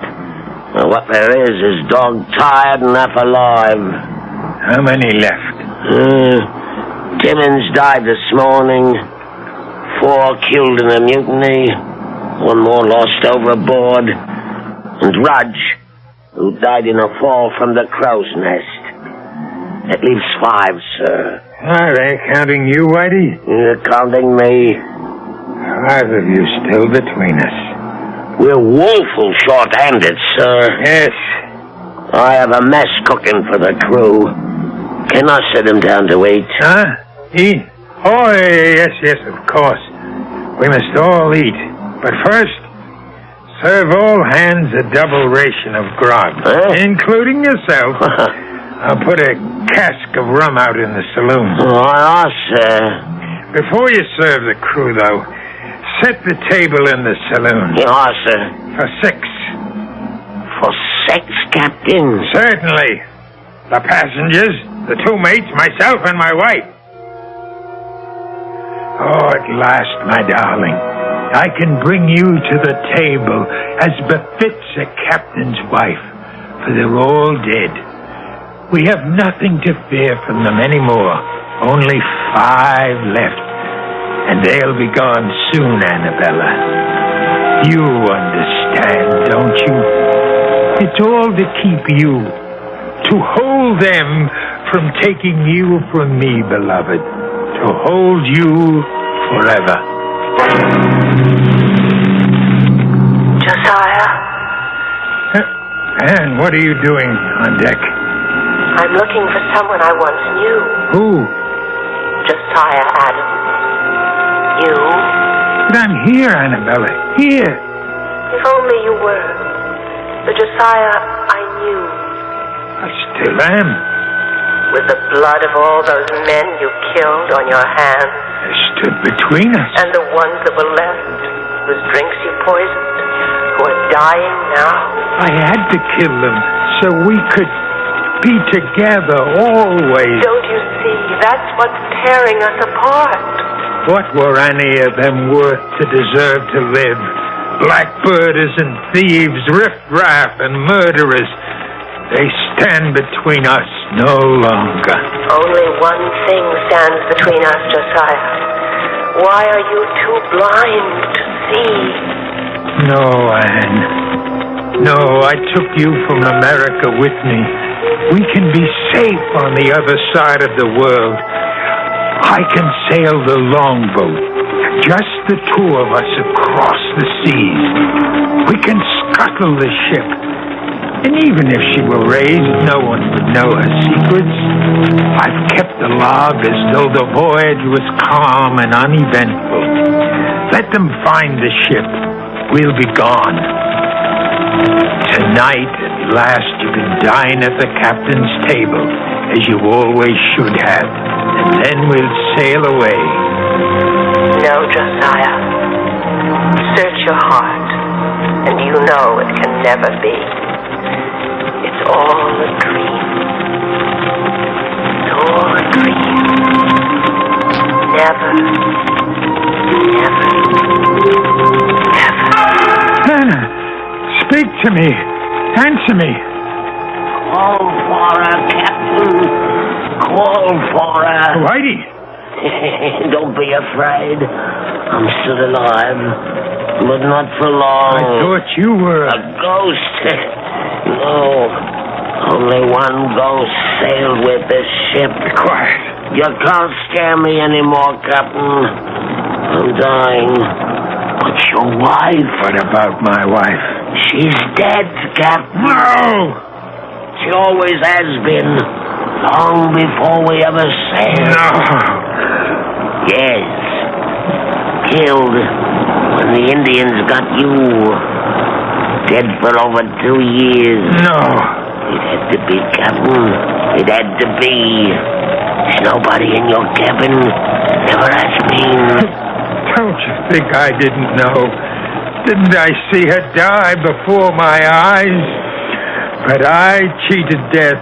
[SPEAKER 4] Well, what there is dog-tired and half alive.
[SPEAKER 6] How many left?
[SPEAKER 4] Timmins died this morning. 4 killed in a mutiny. 1 more lost overboard. And Rudge, who died in a fall from the crow's nest. That leaves 5, sir.
[SPEAKER 6] Are they counting you, Whitey?
[SPEAKER 4] You're counting me.
[SPEAKER 6] 5 of you still between us.
[SPEAKER 4] We're woeful short-handed, sir.
[SPEAKER 6] Yes.
[SPEAKER 4] I have a mess cooking for the crew. Can I sit him down to eat?
[SPEAKER 6] Huh? Eat? Oh, yes, of course. We must all eat. But first, serve all hands a double ration of grog, including yourself. I'll put a cask of rum out in the saloon.
[SPEAKER 4] Oh, sir.
[SPEAKER 6] Before you serve the crew, though, set the table in the saloon.
[SPEAKER 4] Yes, sir.
[SPEAKER 6] For 6.
[SPEAKER 4] For 6, Captain?
[SPEAKER 6] Certainly. The passengers, the 2 mates, myself, and my wife. Oh, at last, my darling, I can bring you to the table as befits a captain's wife, for they're all dead. We have nothing to fear from them anymore. Only 5 left, and they'll be gone soon, Annabella. You understand, don't you? It's all to keep you, to hold them from taking you from me, beloved, to hold you forever.
[SPEAKER 7] Josiah?
[SPEAKER 6] Anne, what are you doing on deck?
[SPEAKER 7] I'm looking for someone I once knew.
[SPEAKER 6] Who?
[SPEAKER 7] Josiah Adams. You?
[SPEAKER 6] But I'm here, Annabella. Here.
[SPEAKER 7] If only you were. The Josiah I knew.
[SPEAKER 6] I still am.
[SPEAKER 7] With the blood of all those men you killed on your hands.
[SPEAKER 6] They stood between us.
[SPEAKER 7] And the ones that were left, whose drinks you poisoned, who are dying now.
[SPEAKER 6] I had to kill them so we could be together always.
[SPEAKER 7] Don't you see? That's what's tearing us apart.
[SPEAKER 6] What were any of them worth to deserve to live? Blackbirders and thieves, riffraff and murderers. They stand between us no longer.
[SPEAKER 7] Only one thing stands between us, Josiah. Why are you too blind to see?
[SPEAKER 6] No, Anne. No, I took you from America with me. We can be safe on the other side of the world. I can sail the longboat, just the 2 of us across the seas. We can scuttle the ship. And even if she were raised, no one would know her secrets. I've kept the log as though the voyage was calm and uneventful. Let them find the ship. We'll be gone. Tonight, at last, you can dine at the captain's table, as you always should have. And then we'll sail away.
[SPEAKER 7] No, Josiah. Search your heart, and you know it can never be. It's all a dream. It's all a dream. Never
[SPEAKER 6] me. Answer me.
[SPEAKER 4] Call for her, Captain. Call for her.
[SPEAKER 6] Whitey.
[SPEAKER 4] Don't be afraid. I'm still alive, but not for long.
[SPEAKER 6] I thought you were
[SPEAKER 4] a ghost. No, only one ghost sailed with this ship.
[SPEAKER 6] Quiet.
[SPEAKER 4] You can't scare me anymore, Captain. I'm dying. But your wife...
[SPEAKER 6] What about my wife?
[SPEAKER 4] She's dead, Captain.
[SPEAKER 6] No!
[SPEAKER 4] She always has been. Long before we ever sailed.
[SPEAKER 6] No!
[SPEAKER 4] Yes. Killed when the Indians got you. Dead for over 2 years.
[SPEAKER 6] No.
[SPEAKER 4] It had to be, Captain. It had to be. There's nobody in your cabin. Never has been.
[SPEAKER 6] Don't you think I didn't know? Didn't I see her die before my eyes? But I cheated death,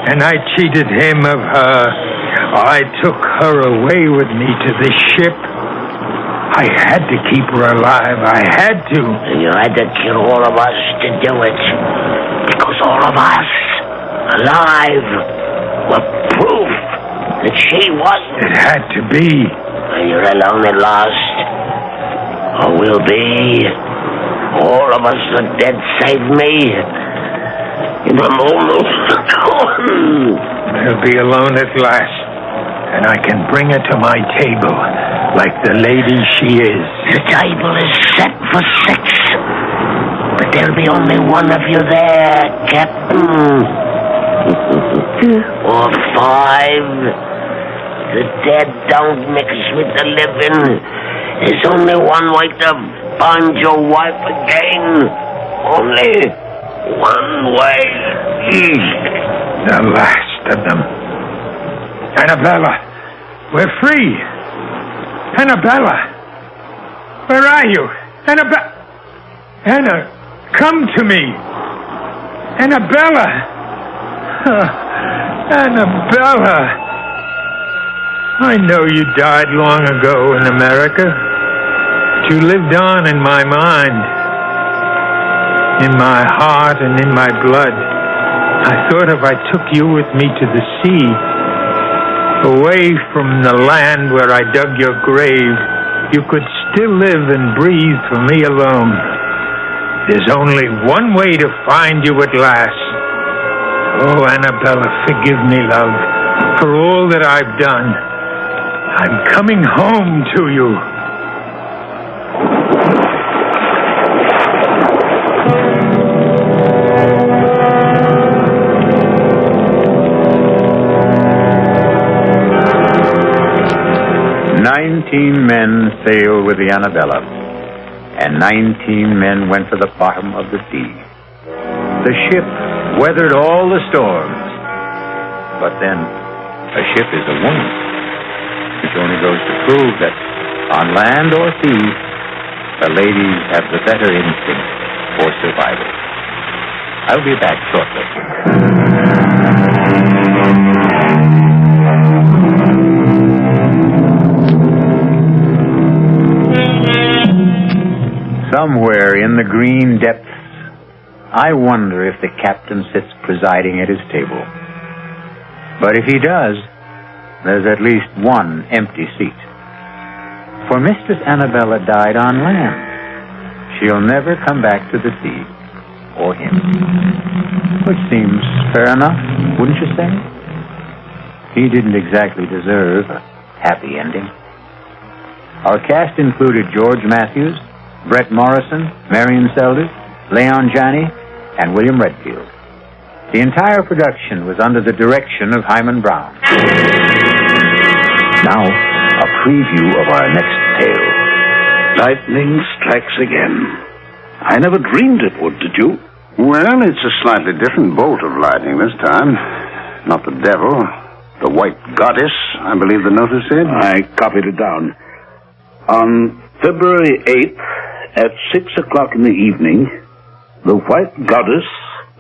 [SPEAKER 6] and I cheated him of her. I took her away with me to this ship. I had to keep her alive. I had to.
[SPEAKER 4] You had to kill all of us to do it. Because all of us, alive, were proof that she wasn't.
[SPEAKER 6] It had to be.
[SPEAKER 4] You're alone at last. Or will be. All of us are dead save me. In a moment.
[SPEAKER 6] I'll be alone at last. And I can bring her to my table, like the lady she is.
[SPEAKER 4] The table is set for 6. But there'll be only one of you there, Captain. Or 5. The dead don't mix with the living. There's only one way to find your wife again. Only one way.
[SPEAKER 6] The last of them. Annabella, we're free. Annabella, where are you? Anna, come to me. Annabella. Annabella. I know you died long ago in America, but you lived on in my mind, in my heart, and in my blood. I thought if I took you with me to the sea, away from the land where I dug your grave, you could still live and breathe for me alone. There's only one way to find you at last. Oh, Annabella, forgive me, love, for all that I've done. I'm coming home to you.
[SPEAKER 2] "19 men sailed with the Annabella, and 19 men went to the bottom of the sea. The ship weathered all the storms. But then, a ship is a woman, which only goes to prove that on land or sea, the ladies have the better instinct for survival. I'll be back shortly. Somewhere in the green depths, I wonder if the captain sits presiding at his table. But if he does, there's at least one empty seat. For Mistress Annabella died on land. She'll never come back to the sea, or him. Which seems fair enough, wouldn't you say? He didn't exactly deserve a happy ending. Our cast included George Matthews, Brett Morrison, Marion Seldes, Leon Janney, and William Redfield. The entire production was under the direction of Hyman Brown.
[SPEAKER 10] Now, a preview of our next tale. Lightning strikes again. I never dreamed it would, did you?
[SPEAKER 11] Well, it's a slightly different bolt of lightning this time. Not the devil, the white goddess, I believe the notice said.
[SPEAKER 10] I copied it down. On February 8th, at 6 o'clock in the evening, the white goddess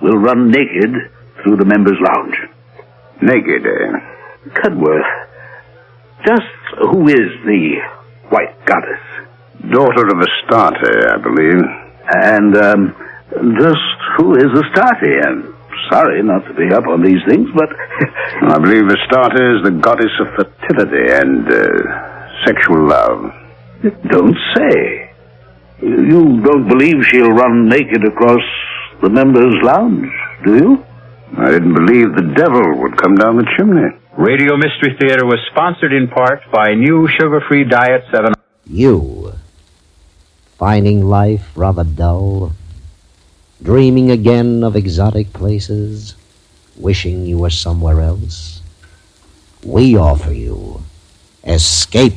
[SPEAKER 10] will run naked through the members' lounge.
[SPEAKER 11] Naked, eh?
[SPEAKER 10] Cudworth, just who is the white goddess?
[SPEAKER 11] Daughter of Astarte, I believe.
[SPEAKER 10] And, Just who is Astarte? I'm sorry not to be up on these things, but...
[SPEAKER 11] I believe Astarte is the goddess of fertility and sexual love.
[SPEAKER 10] Don't say. You don't believe she'll run naked across the members' lounge, do you?
[SPEAKER 11] I didn't believe the devil would come down the chimney.
[SPEAKER 2] Radio Mystery Theater was sponsored in part by New Sugar-Free Diet 7.
[SPEAKER 12] You, finding life rather dull, dreaming again of exotic places, wishing you were somewhere else? We offer you Escape.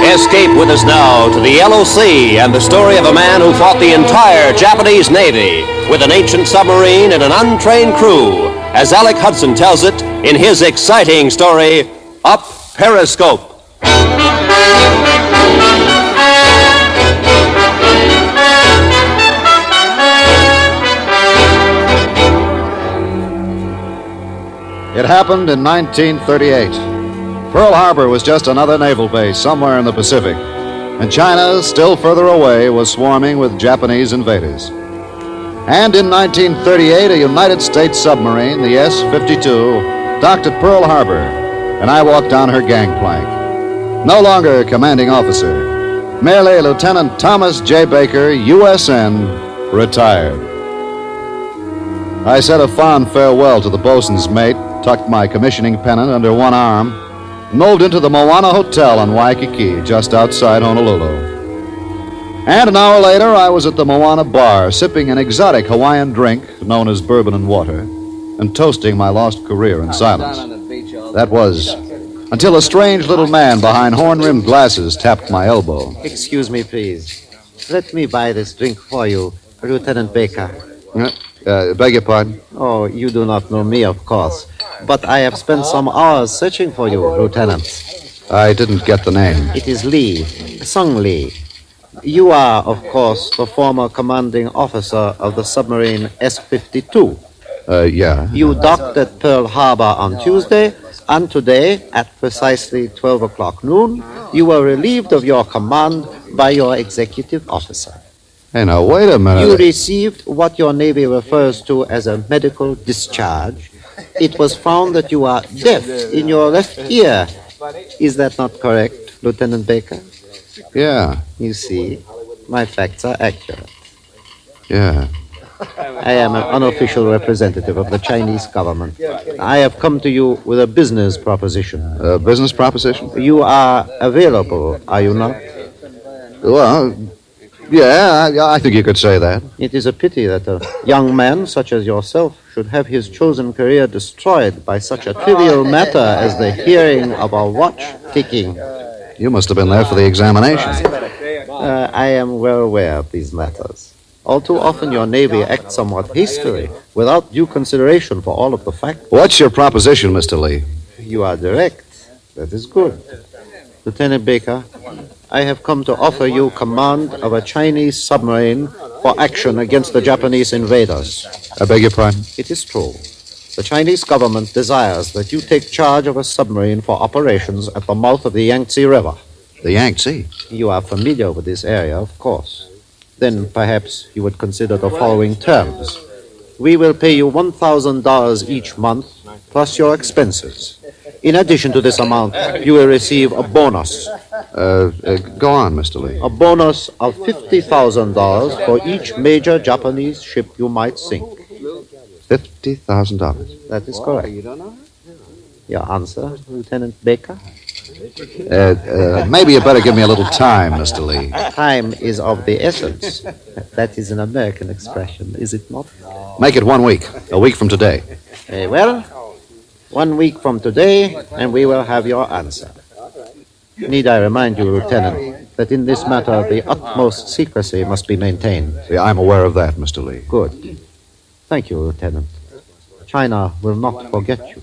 [SPEAKER 13] Escape with us now to the LOC and the story of a man who fought the entire Japanese Navy with an ancient submarine and an untrained crew, as Alec Hudson tells it in his exciting story, Up Periscope.
[SPEAKER 14] It happened in 1938. Pearl Harbor was just another naval base somewhere in the Pacific, and China, still further away, was swarming with Japanese invaders. And in 1938, a United States submarine, the S-52, docked at Pearl Harbor, and I walked down her gangplank. No longer commanding officer, merely Lieutenant Thomas J. Baker, USN, retired. I said a fond farewell to the bosun's mate, tucked my commissioning pennant under one arm, moved into the Moana Hotel on Waikiki, just outside Honolulu. And an hour later, I was at the Moana Bar, sipping an exotic Hawaiian drink known as bourbon and water, and toasting my lost career in silence. That was until a strange little man behind horn-rimmed glasses tapped my elbow.
[SPEAKER 12] Excuse me, please. Let me buy this drink for you, Lieutenant Baker.
[SPEAKER 14] Beg your pardon?
[SPEAKER 12] Oh, you do not know me, of course. But I have spent some hours searching for you, Lieutenant.
[SPEAKER 14] I didn't get the name.
[SPEAKER 12] It is Lee, Sung Lee. You are, of course, the former commanding officer of the submarine S-52.
[SPEAKER 14] Yeah.
[SPEAKER 12] You docked at Pearl Harbor on Tuesday, and today, at precisely 12 o'clock noon, you were relieved of your command by your executive officer.
[SPEAKER 14] Hey, now, wait a minute.
[SPEAKER 12] You received what your Navy refers to as a medical discharge. It was found that you are deaf in your left ear. Is that not correct, Lieutenant Baker?
[SPEAKER 14] Yeah.
[SPEAKER 12] You see, my facts are accurate.
[SPEAKER 14] Yeah.
[SPEAKER 12] I am an unofficial representative of the Chinese government. I have come to you with a business proposition.
[SPEAKER 14] A business proposition?
[SPEAKER 12] You are available, are you not?
[SPEAKER 14] Well, yeah, I think you could say that.
[SPEAKER 12] It is a pity that a young man such as yourself should have his chosen career destroyed by such a trivial matter as the hearing of a watch ticking.
[SPEAKER 14] You must have been there for the examination.
[SPEAKER 12] I am well aware of these matters. All too often your Navy acts somewhat hastily, without due consideration for all of the facts.
[SPEAKER 14] What's your proposition, Mr. Lee?
[SPEAKER 12] You are direct. That is good. Lieutenant Baker, I have come to offer you command of a Chinese submarine for action against the Japanese invaders.
[SPEAKER 14] I beg your pardon?
[SPEAKER 12] It is true. The Chinese government desires that you take charge of a submarine for operations at the mouth of the Yangtze River.
[SPEAKER 14] The Yangtze?
[SPEAKER 12] You are familiar with this area, of course. Then perhaps you would consider the following terms. We will pay you $1,000 each month, plus your expenses. In addition to this amount, you will receive a bonus.
[SPEAKER 14] Go on, Mr. Lee.
[SPEAKER 12] A bonus of $50,000 for each major Japanese ship you might sink.
[SPEAKER 14] $50,000.
[SPEAKER 12] That is correct. Your answer, Lieutenant Baker?
[SPEAKER 14] Maybe you better give me a little time, Mr. Lee.
[SPEAKER 12] Time is of the essence. That is an American expression, is it not?
[SPEAKER 14] Make it 1 week. A week from today.
[SPEAKER 12] Very well. 1 week from today, and we will have your answer. Need I remind you, Lieutenant, that in this matter the utmost secrecy must be maintained?
[SPEAKER 14] Yeah, I'm aware of that, Mr. Lee.
[SPEAKER 12] Good. Thank you, Lieutenant. China will not forget you.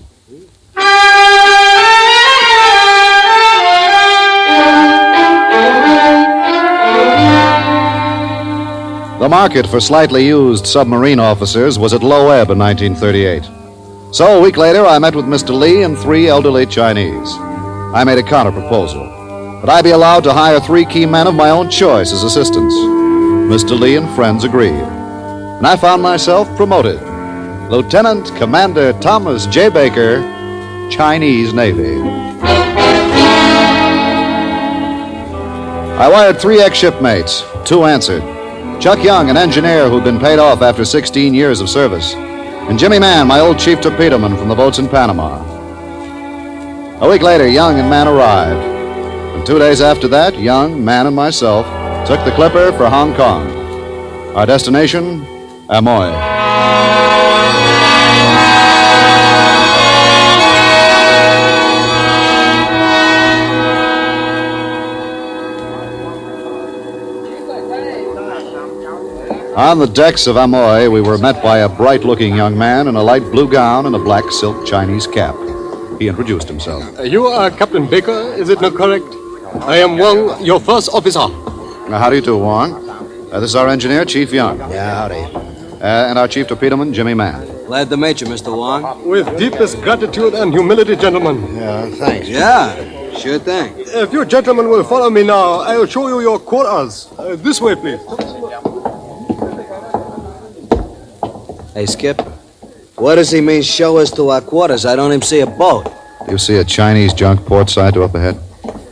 [SPEAKER 14] The market for slightly used submarine officers was at low ebb in 1938. So a week later, I met with Mr. Lee and 3 elderly Chinese. I made a counter-proposal that I be allowed to hire 3 key men of my own choice as assistants. Mr. Lee and friends agreed, and I found myself promoted. Lieutenant Commander Thomas J. Baker, Chinese Navy. I wired 3 ex-shipmates. 2 answered. Chuck Young, an engineer who'd been paid off after 16 years of service, and Jimmy Mann, my old chief torpedoman from the boats in Panama. A week later, Young and Mann arrived. And 2 days after that, Young, Mann, and myself took the Clipper for Hong Kong. Our destination, Amoy. On the decks of Amoy, we were met by a bright-looking young man in a light blue gown and a black silk Chinese cap. He introduced himself.
[SPEAKER 15] You are Captain Baker, is it not correct? I am Wong, your first officer.
[SPEAKER 14] How do you do, Wong? This is our engineer, Chief Young.
[SPEAKER 16] Yeah, howdy.
[SPEAKER 14] And our chief torpedoman, Jimmy Mann.
[SPEAKER 16] Glad to meet you, Mr. Wong.
[SPEAKER 15] With deepest gratitude and humility, gentlemen.
[SPEAKER 16] Yeah, thanks. Yeah, sure thing.
[SPEAKER 15] If you gentlemen will follow me now, I'll show you your quarters. This way, please.
[SPEAKER 16] Hey, Skip, what does he mean, show us to our quarters? I don't even see a boat.
[SPEAKER 14] You see a Chinese junk port side to up ahead?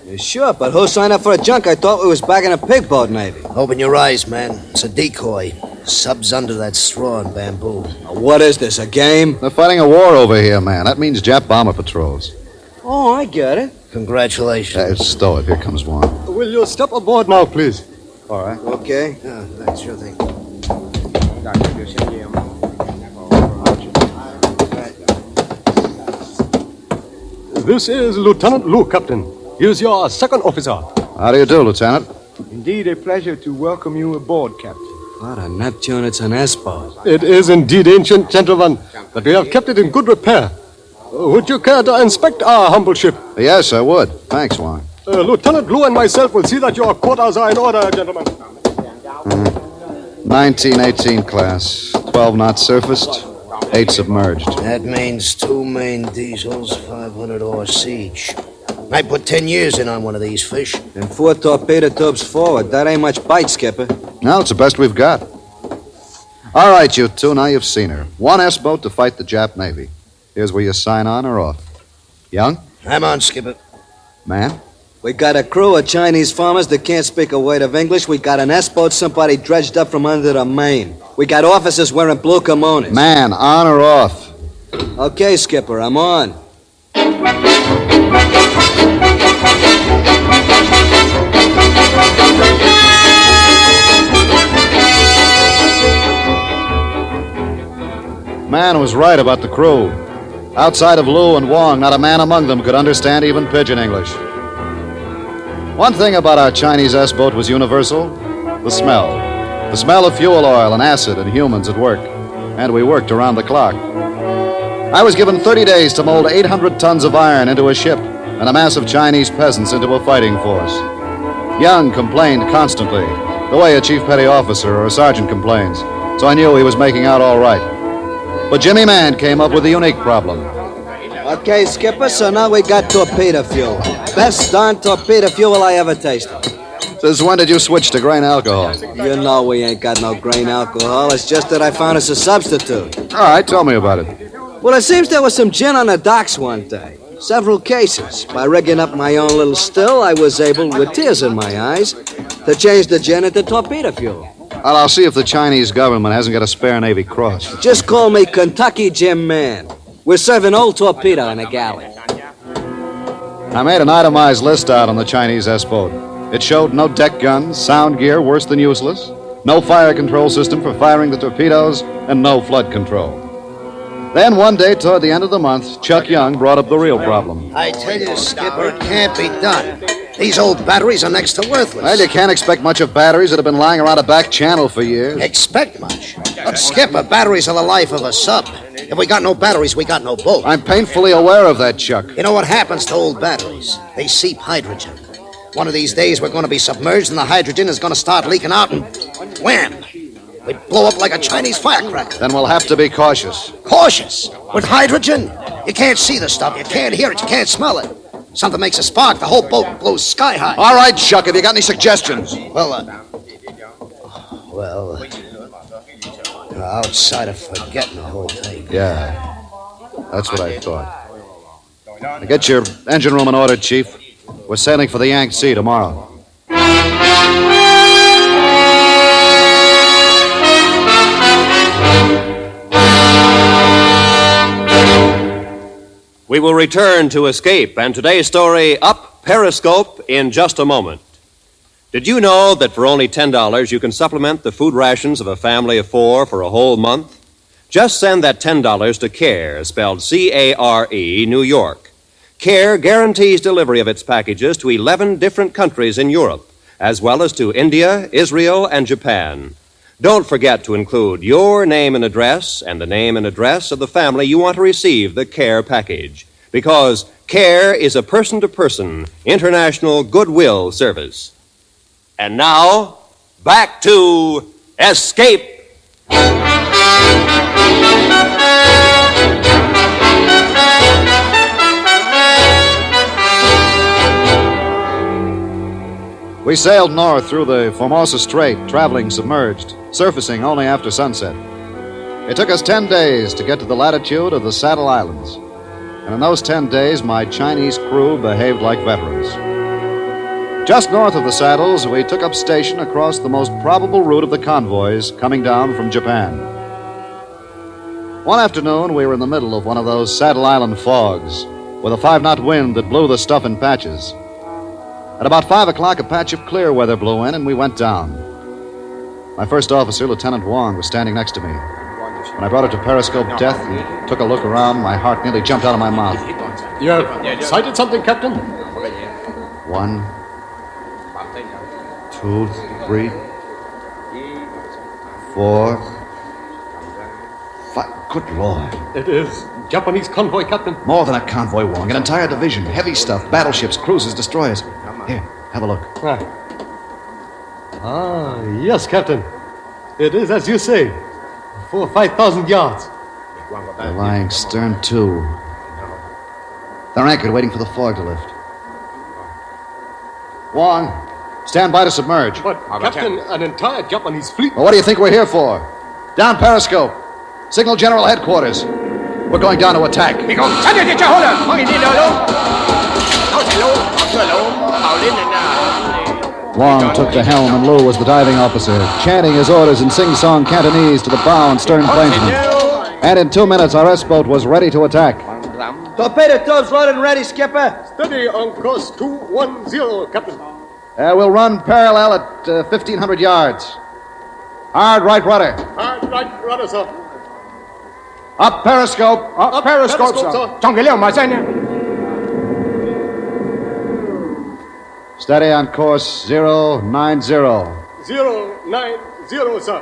[SPEAKER 16] Yeah, sure, but who signed up for a junk? I thought we was back in a pig boat, maybe.
[SPEAKER 17] Open your eyes, man. It's a decoy. Sub's under that straw and bamboo.
[SPEAKER 16] What is this, a game?
[SPEAKER 14] They're fighting a war over here, man. That means Jap bomber patrols.
[SPEAKER 16] Oh, I get it.
[SPEAKER 17] Congratulations.
[SPEAKER 14] Stow it. Here comes one.
[SPEAKER 15] Will you step aboard now, please?
[SPEAKER 14] All right.
[SPEAKER 16] Okay.
[SPEAKER 17] Yeah, thanks, sure thing.
[SPEAKER 15] This is Lieutenant Lu, Captain. Here's your second officer.
[SPEAKER 14] How do you do, Lieutenant?
[SPEAKER 18] Indeed a pleasure to welcome you aboard, Captain.
[SPEAKER 16] What a Neptune, it's an S-boat.
[SPEAKER 15] It is indeed ancient, gentlemen, but we have kept it in good repair. Would you care to inspect our humble ship?
[SPEAKER 14] Yes, I would. Thanks, Wong.
[SPEAKER 15] Lieutenant Lu and myself will see that your quarters are in order, gentlemen.
[SPEAKER 14] 1918 class. 12 knots surfaced, 8 submerged.
[SPEAKER 17] That means 2 main diesels, 500 horse each. I put 10 years in on one of these fish.
[SPEAKER 16] And 4 torpedo tubes forward. That ain't much bite, Skipper.
[SPEAKER 14] No, it's the best we've got. All right, you two, now you've seen her. 1 S-boat to fight the Jap Navy. Here's where you sign on or off. Young?
[SPEAKER 17] I'm on, Skipper.
[SPEAKER 14] Man?
[SPEAKER 16] We got a crew of Chinese farmers that can't speak a word of English. We got an S-boat somebody dredged up from under the main. We got officers wearing blue kimonos.
[SPEAKER 14] Man, on or off?
[SPEAKER 16] Okay, Skipper, I'm on.
[SPEAKER 14] Man was right about the crew. Outside of Lu and Wong, not a man among them could understand even pidgin English. One thing about our Chinese S-boat was universal: the smell. The smell of fuel oil and acid and humans at work. And we worked around the clock. I was given 30 days to mold 800 tons of iron into a ship and a mass of Chinese peasants into a fighting force. Young complained constantly, the way a chief petty officer or a sergeant complains, so I knew he was making out all right. But Jimmy Mann came up with a unique problem.
[SPEAKER 16] Okay, Skipper, so now we got torpedo fuel. Best darn torpedo fuel I ever tasted.
[SPEAKER 14] Since when did you switch to grain alcohol?
[SPEAKER 16] You know we ain't got no grain alcohol. It's just that I found us a substitute.
[SPEAKER 14] All right, tell me about it.
[SPEAKER 16] Well, it seems there was some gin on the docks one day. Several cases. By rigging up my own little still, I was able, with tears in my eyes, to change the gin into torpedo fuel.
[SPEAKER 14] Well, I'll see if the Chinese government hasn't got a spare Navy cross.
[SPEAKER 16] Just call me Kentucky Jim Mann. We're serving old torpedo in a galley.
[SPEAKER 14] I made an itemized list out on the Chinese S-boat. It showed no deck guns, sound gear worse than useless, no fire control system for firing the torpedoes, and no flood control. Then one day toward the end of the month, Chuck Young brought up the real problem.
[SPEAKER 17] I tell you, Skipper, it can't be done. These old batteries are next to worthless.
[SPEAKER 14] Well, you can't expect much of batteries that have been lying around a back channel for years.
[SPEAKER 17] Expect much? But, Skipper, batteries are the life of a sub. If we got no batteries, we got no boat.
[SPEAKER 14] I'm painfully aware of that, Chuck.
[SPEAKER 17] You know what happens to old batteries? They seep hydrogen. One of these days, we're going to be submerged, and the hydrogen is going to start leaking out, and wham! We'd blow up like a Chinese firecracker.
[SPEAKER 14] Then we'll have to be cautious.
[SPEAKER 17] Cautious? With hydrogen? You can't see the stuff, you can't hear it, you can't smell it. Something makes a spark, the whole boat blows sky high.
[SPEAKER 14] All right, Chuck, have you got any suggestions?
[SPEAKER 17] Well, outside of forgetting the whole thing.
[SPEAKER 14] Yeah, that's what I thought. Now get your engine room in order, Chief. We're sailing for the Yangtze tomorrow.
[SPEAKER 13] We will return to Escape and today's story, Up Periscope, in just a moment. Did you know that for only $10 you can supplement the food rations of a family of 4 for a whole month? Just send that $10 to CARE, spelled C-A-R-E, New York. CARE guarantees delivery of its packages to 11 different countries in Europe, as well as to India, Israel, and Japan. Don't forget to include your name and address and the name and address of the family you want to receive the CARE package, because CARE is a person-to-person, international goodwill service. And now, back to Escape.
[SPEAKER 14] We sailed north through the Formosa Strait, traveling submerged, surfacing only after sunset. It took us 10 days to get to the latitude of the Saddle Islands. And in those 10 days, my Chinese crew behaved like veterans. Just north of the Saddles, we took up station across the most probable route of the convoys coming down from Japan. One afternoon, we were in the middle of one of those Saddle Island fogs, with a 5-knot wind that blew the stuff in patches. At about 5 o'clock, a patch of clear weather blew in, and we went down. My first officer, Lieutenant Wong, was standing next to me. When I brought her to Periscope Death and took a look around, my heart nearly jumped out of my mouth.
[SPEAKER 15] You have sighted something, Captain?
[SPEAKER 14] 1, 2, 3, 4, 5. Good Lord.
[SPEAKER 15] It is Japanese convoy, Captain.
[SPEAKER 14] More than a convoy, Wong. An entire division. Heavy stuff. Battleships, cruisers, destroyers. Here, have a look.
[SPEAKER 15] Yes, Captain. It is as you say. 4,000 or 5,000 yards.
[SPEAKER 14] They're lying stern to. They're anchored, waiting for the fog to lift. Wong, stand by to submerge.
[SPEAKER 15] But, Captain, an entire Japanese fleet...
[SPEAKER 14] Well, what do you think we're here for? Down Periscope. Signal General Headquarters. We're going down to attack. Wong took the helm, and Lou was the diving officer, chanting his orders in sing-song Cantonese to the bow and stern planesmen. And in 2 minutes, our S-boat was ready to attack.
[SPEAKER 16] Torpedo tubs loaded and ready, Skipper.
[SPEAKER 15] Steady on course 210, Captain.
[SPEAKER 14] We'll run parallel at 1,500 yards. Hard right rudder.
[SPEAKER 15] Hard right rudder, sir.
[SPEAKER 14] Up Periscope.
[SPEAKER 15] Up Periscope, sir.
[SPEAKER 14] Steady on course 090.
[SPEAKER 15] 090, sir.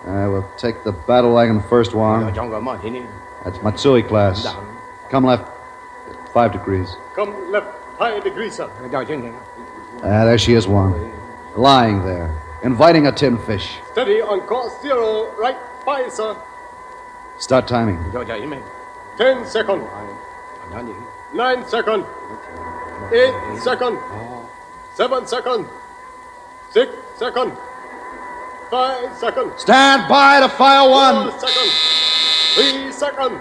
[SPEAKER 14] We'll take the battle wagon first, Wong. That's Matsui class. Come left, 5 degrees.
[SPEAKER 15] Come left, 5 degrees, sir.
[SPEAKER 14] There she is, Wong. Lying there, inviting a tin fish.
[SPEAKER 15] Steady on course 0, right 5, sir.
[SPEAKER 14] Start timing.
[SPEAKER 15] 10 seconds. 9 seconds. 8 seconds. 7 seconds. 6 seconds. 5 seconds.
[SPEAKER 14] Stand by to fire 1.
[SPEAKER 15] 4 seconds. 3 seconds.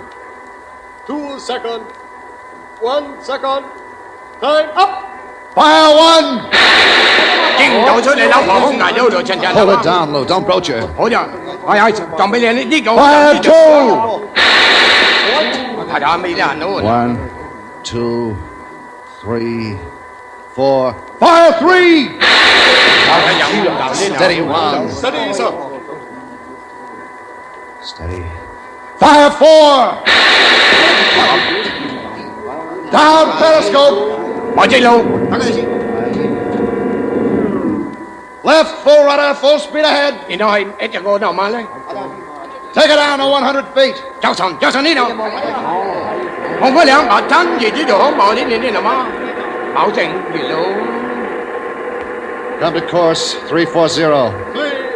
[SPEAKER 15] 2 seconds. 1 second. Time up.
[SPEAKER 14] Fire 1. Hold it down, Lou. Don't broach her. Fire 2. 1, 2, 3, 4. Fire 3! Steady, Wong.
[SPEAKER 15] Steady, sir.
[SPEAKER 14] Steady. Fire 4! Down Periscope! Left full rudder, full speed ahead. Take it down to 100 feet. Come to course 340.
[SPEAKER 15] 340.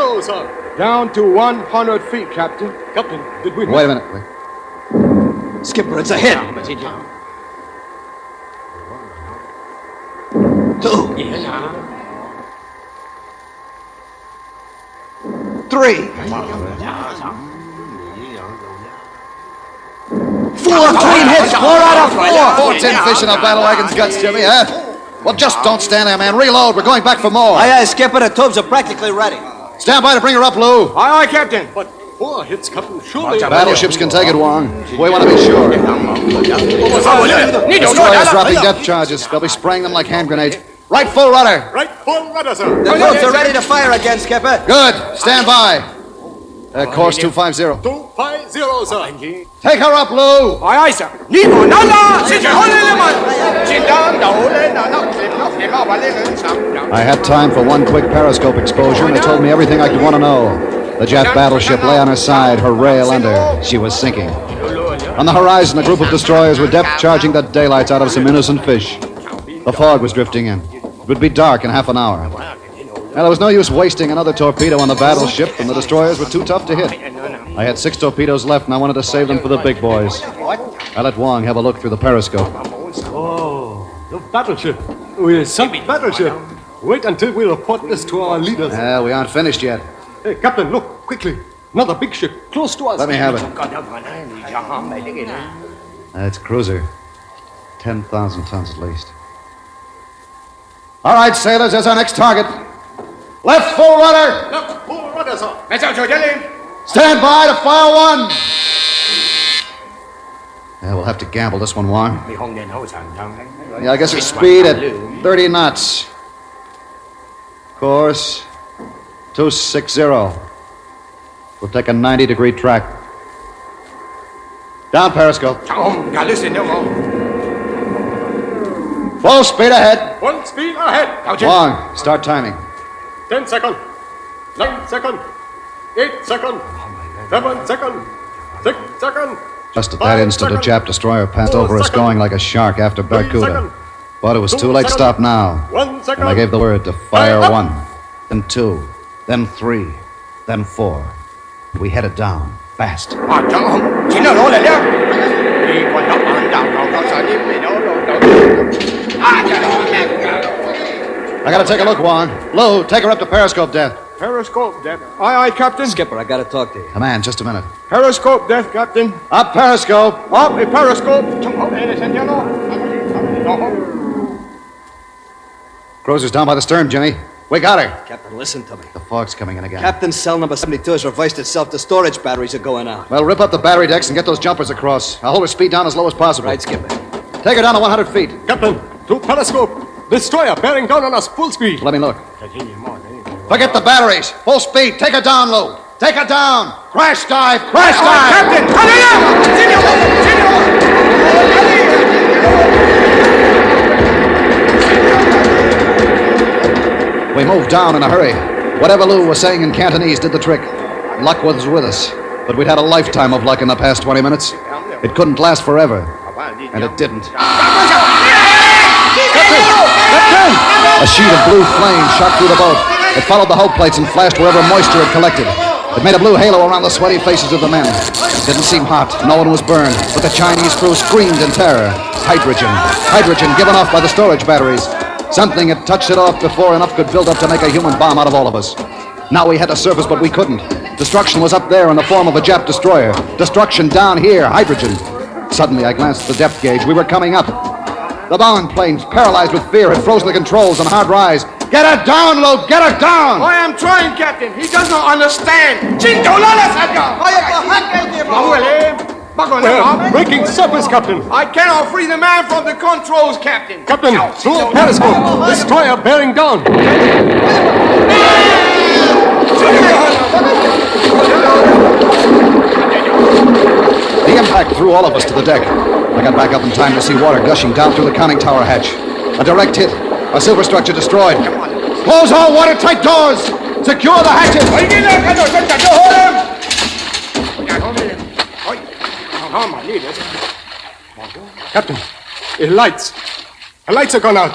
[SPEAKER 15] 0, sir.
[SPEAKER 18] Down to 100 feet, Captain.
[SPEAKER 15] Captain, did we...
[SPEAKER 14] Wait a minute. Wait.
[SPEAKER 16] Skipper, it's a hit. 2. 3. 4. 3 hits. 4 out of 4.
[SPEAKER 14] 4 tin fish in a battle wagon's guts, Jimmy, huh? Well, just don't stand there, man. Reload. We're going back for more.
[SPEAKER 16] Aye, Skipper. The tubes are practically ready.
[SPEAKER 14] Stand by to bring her up, Lou.
[SPEAKER 18] Aye, Captain.
[SPEAKER 15] But 4 hits, Captain. Surely...
[SPEAKER 14] Battleships can take it, Wong. We want to be sure. Destroyers dropping depth charges. They'll be spraying them like hand grenades. Right full rudder.
[SPEAKER 15] Right full rudder, sir.
[SPEAKER 16] The tubes are ready to fire again, Skipper.
[SPEAKER 14] Good. Stand by. Course 250.
[SPEAKER 15] 250, sir.
[SPEAKER 14] Take her up, Lou.
[SPEAKER 18] Aye, sir.
[SPEAKER 14] I had time for one quick periscope exposure, and it told me everything I could want to know. The Jap battleship lay on her side, her rail under. She was sinking. On the horizon, a group of destroyers were depth charging the daylights out of some innocent fish. The fog was drifting in. It would be dark in half an hour. Now, there was no use wasting another torpedo on the battleship, and the destroyers were too tough to hit. I had 6 torpedoes left, and I wanted to save them for the big boys. I let Wong have a look through the periscope.
[SPEAKER 15] Oh, the battleship. We'll sink battleship. Wait until we report this to our leaders.
[SPEAKER 14] We aren't finished yet.
[SPEAKER 15] Hey, Captain, look, quickly. Another big ship, close to us.
[SPEAKER 14] Let me have it. It's a cruiser. 10,000 tons at least. All right, sailors, there's our next target. Left full rudder.
[SPEAKER 15] Left full rudder, sir.
[SPEAKER 14] Stand by to fire 1. Yeah, we'll have to gamble this one, Wong. Yeah, I guess it's speed at 30 knots. Course 260. We'll take a 90-degree track. Down periscope. Full speed ahead.
[SPEAKER 15] Full speed ahead.
[SPEAKER 14] Wong, start timing.
[SPEAKER 15] 10 seconds. 9 seconds. 8 seconds. 7 seconds. 6 seconds.
[SPEAKER 14] Just at that instant, a Jap destroyer passed over us going like a shark after Barracuda. But it was too late to stop now.
[SPEAKER 15] 1 second.
[SPEAKER 14] And I gave the word to fire 1, then 2, then 3, then 4. We headed down, fast. I gotta take a look, Wong. Lou, take her up to periscope depth.
[SPEAKER 18] Periscope depth. Aye, Captain.
[SPEAKER 16] Skipper, I gotta talk to you.
[SPEAKER 14] Come on, just a minute.
[SPEAKER 18] Periscope depth, Captain.
[SPEAKER 14] Up periscope.
[SPEAKER 18] Up a periscope.
[SPEAKER 14] Cruiser's down by the stern, Jimmy. We got her.
[SPEAKER 16] Captain, listen to me.
[SPEAKER 14] The fog's coming in again.
[SPEAKER 16] Captain's cell number 72 has reversed itself. The storage batteries are going out.
[SPEAKER 14] Well, rip up the battery decks and get those jumpers across. I'll hold her speed down as low as possible.
[SPEAKER 16] Right, Skipper.
[SPEAKER 14] Take her down to 100 feet.
[SPEAKER 15] Captain, to periscope. Destroyer bearing down on us full speed.
[SPEAKER 14] Let me look. Forget the batteries. Full speed. Take her down, Lou. Take her down. Crash dive. Crash dive.
[SPEAKER 18] Captain,
[SPEAKER 14] We moved down in a hurry. Whatever Lou was saying in Cantonese did the trick. Luck was with us, but we'd had a lifetime of luck in the past 20 minutes. It couldn't last forever, and it didn't. Captain! A sheet of blue flame shot through the boat. It followed the hull plates and flashed wherever moisture had collected. It made a blue halo around the sweaty faces of the men. It didn't seem hot. No one was burned, but the Chinese crew screamed in terror. Hydrogen. Hydrogen given off by the storage batteries. Something had touched it off before enough could build up to make a human bomb out of all of us. Now we had to surface, but we couldn't. Destruction was up there in the form of a Jap destroyer. Destruction down here, hydrogen. Suddenly, I glanced at the depth gauge. We were coming up. The bombing planes, paralyzed with fear, had frozen the controls on hard rise. Get her down, Lou! Get her down!
[SPEAKER 18] I am trying, Captain. He does not understand.
[SPEAKER 15] We're breaking surface, Captain.
[SPEAKER 18] I cannot free the man from the controls, Captain.
[SPEAKER 15] Captain, through periscope. Destroyer bearing down.
[SPEAKER 14] The impact threw all of us to the deck. I got back up in time to see water gushing down through the conning tower hatch. A direct hit. A silver structure destroyed. Close all watertight doors. Secure the hatches.
[SPEAKER 15] Captain, the lights. The lights are gone out.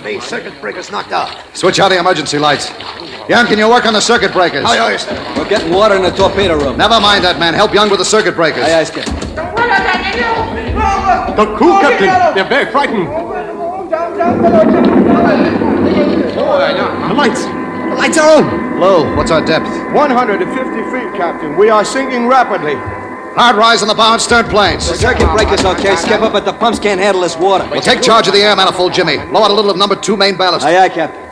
[SPEAKER 17] Main circuit breaker's knocked out.
[SPEAKER 14] Switch out the emergency lights. Young, can you work on the circuit breakers?
[SPEAKER 16] Aye, sir. We're getting water in the torpedo room.
[SPEAKER 14] Never mind that, man. Help Young with the circuit breakers.
[SPEAKER 16] Aye, Skipper.
[SPEAKER 15] The crew, Captain. They're very frightened. The lights. The lights are on.
[SPEAKER 14] Lou, what's our depth?
[SPEAKER 18] 150 feet, Captain. We are sinking rapidly.
[SPEAKER 14] Hard rise on the bow and stern planes.
[SPEAKER 16] The circuit breaker's okay, Skipper, but the pumps can't handle this water.
[SPEAKER 14] We'll take charge of the air manifold, Jimmy. Blow out a little of number 2 main ballast.
[SPEAKER 16] Aye, Captain.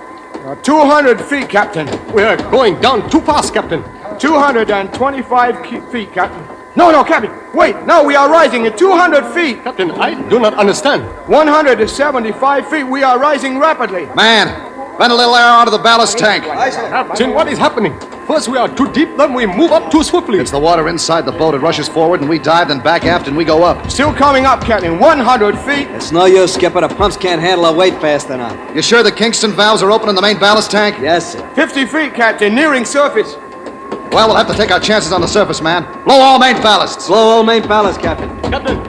[SPEAKER 18] 200 feet, Captain.
[SPEAKER 15] We're going down too fast, Captain.
[SPEAKER 18] 225 feet, Captain. No, Captain. Wait, no, we are rising at 200 feet.
[SPEAKER 15] Captain, I do not understand.
[SPEAKER 18] 175 feet, we are rising rapidly.
[SPEAKER 14] Man, vent a little air out of the ballast tank.
[SPEAKER 15] Captain, what is happening? First we are too deep, then we move up too swiftly.
[SPEAKER 14] It's the water inside the boat. It rushes forward, and we dive, then back aft, and we go up.
[SPEAKER 18] Still coming up, Captain. 100 feet.
[SPEAKER 16] It's no use, Skipper. The pumps can't handle our weight fast enough.
[SPEAKER 14] You sure the Kingston valves are open in the main ballast tank?
[SPEAKER 16] Yes, sir.
[SPEAKER 18] 50 feet, Captain. Nearing surface.
[SPEAKER 14] Well, we'll have to take our chances on the surface, man. Blow all main ballasts.
[SPEAKER 16] Blow all main ballast, Captain.
[SPEAKER 15] Captain.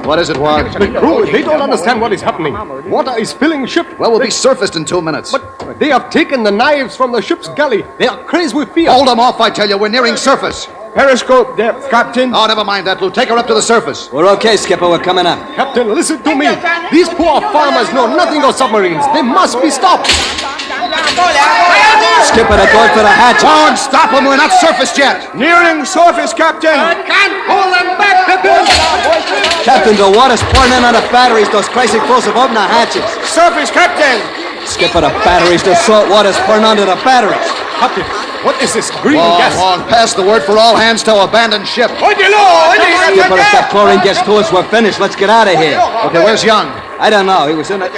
[SPEAKER 14] What is it, Ward?
[SPEAKER 15] The crew, they don't understand what is happening. Water is filling ship.
[SPEAKER 14] Well, we'll be surfaced in 2 minutes.
[SPEAKER 15] But they have taken the knives from the ship's galley. They are crazed with fear.
[SPEAKER 14] Hold them off, I tell you. We're nearing surface.
[SPEAKER 18] Periscope depth, Captain.
[SPEAKER 14] Oh, never mind that, Lou. Take her up to the surface.
[SPEAKER 16] We're okay, Skipper. We're coming up.
[SPEAKER 15] Captain, listen to me. These poor farmers know nothing of submarines. They must be stopped.
[SPEAKER 16] Skipper, they're going for the hatch.
[SPEAKER 14] Don't stop them. We're not surfaced yet.
[SPEAKER 18] Nearing surface, Captain.
[SPEAKER 9] Can't pull them back,
[SPEAKER 16] Captain, the water's pouring in on the batteries. Those crazy fools have opened the hatches.
[SPEAKER 18] Surface, Captain.
[SPEAKER 16] Skipper, the batteries. The salt water's pouring onto the batteries.
[SPEAKER 15] Captain, what is this green gas?
[SPEAKER 14] Long, pass the word for all hands to abandon ship.
[SPEAKER 16] Skipper, if that chlorine gets to us, we're finished. Let's get out of here.
[SPEAKER 14] Okay, where's Young?
[SPEAKER 16] I don't know. He was in a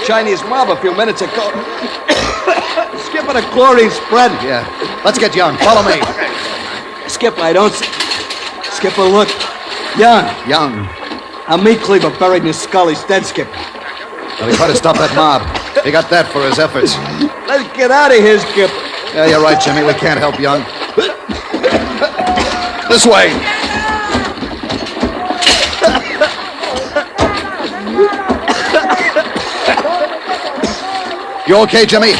[SPEAKER 16] Chinese mob a few minutes ago. Skipper, the chlorine spread.
[SPEAKER 14] Yeah. Let's get Young. Follow me.
[SPEAKER 16] Skipper, I don't see. Skipper, look. Young. A meat cleaver buried in his skull. He's dead, Skipper.
[SPEAKER 14] Well, he tried to stop that mob. He got that for his efforts.
[SPEAKER 16] Let's get out of here, Skipper.
[SPEAKER 14] Yeah, you're right, Jimmy. We can't help Young. This way. You okay, Jimmy?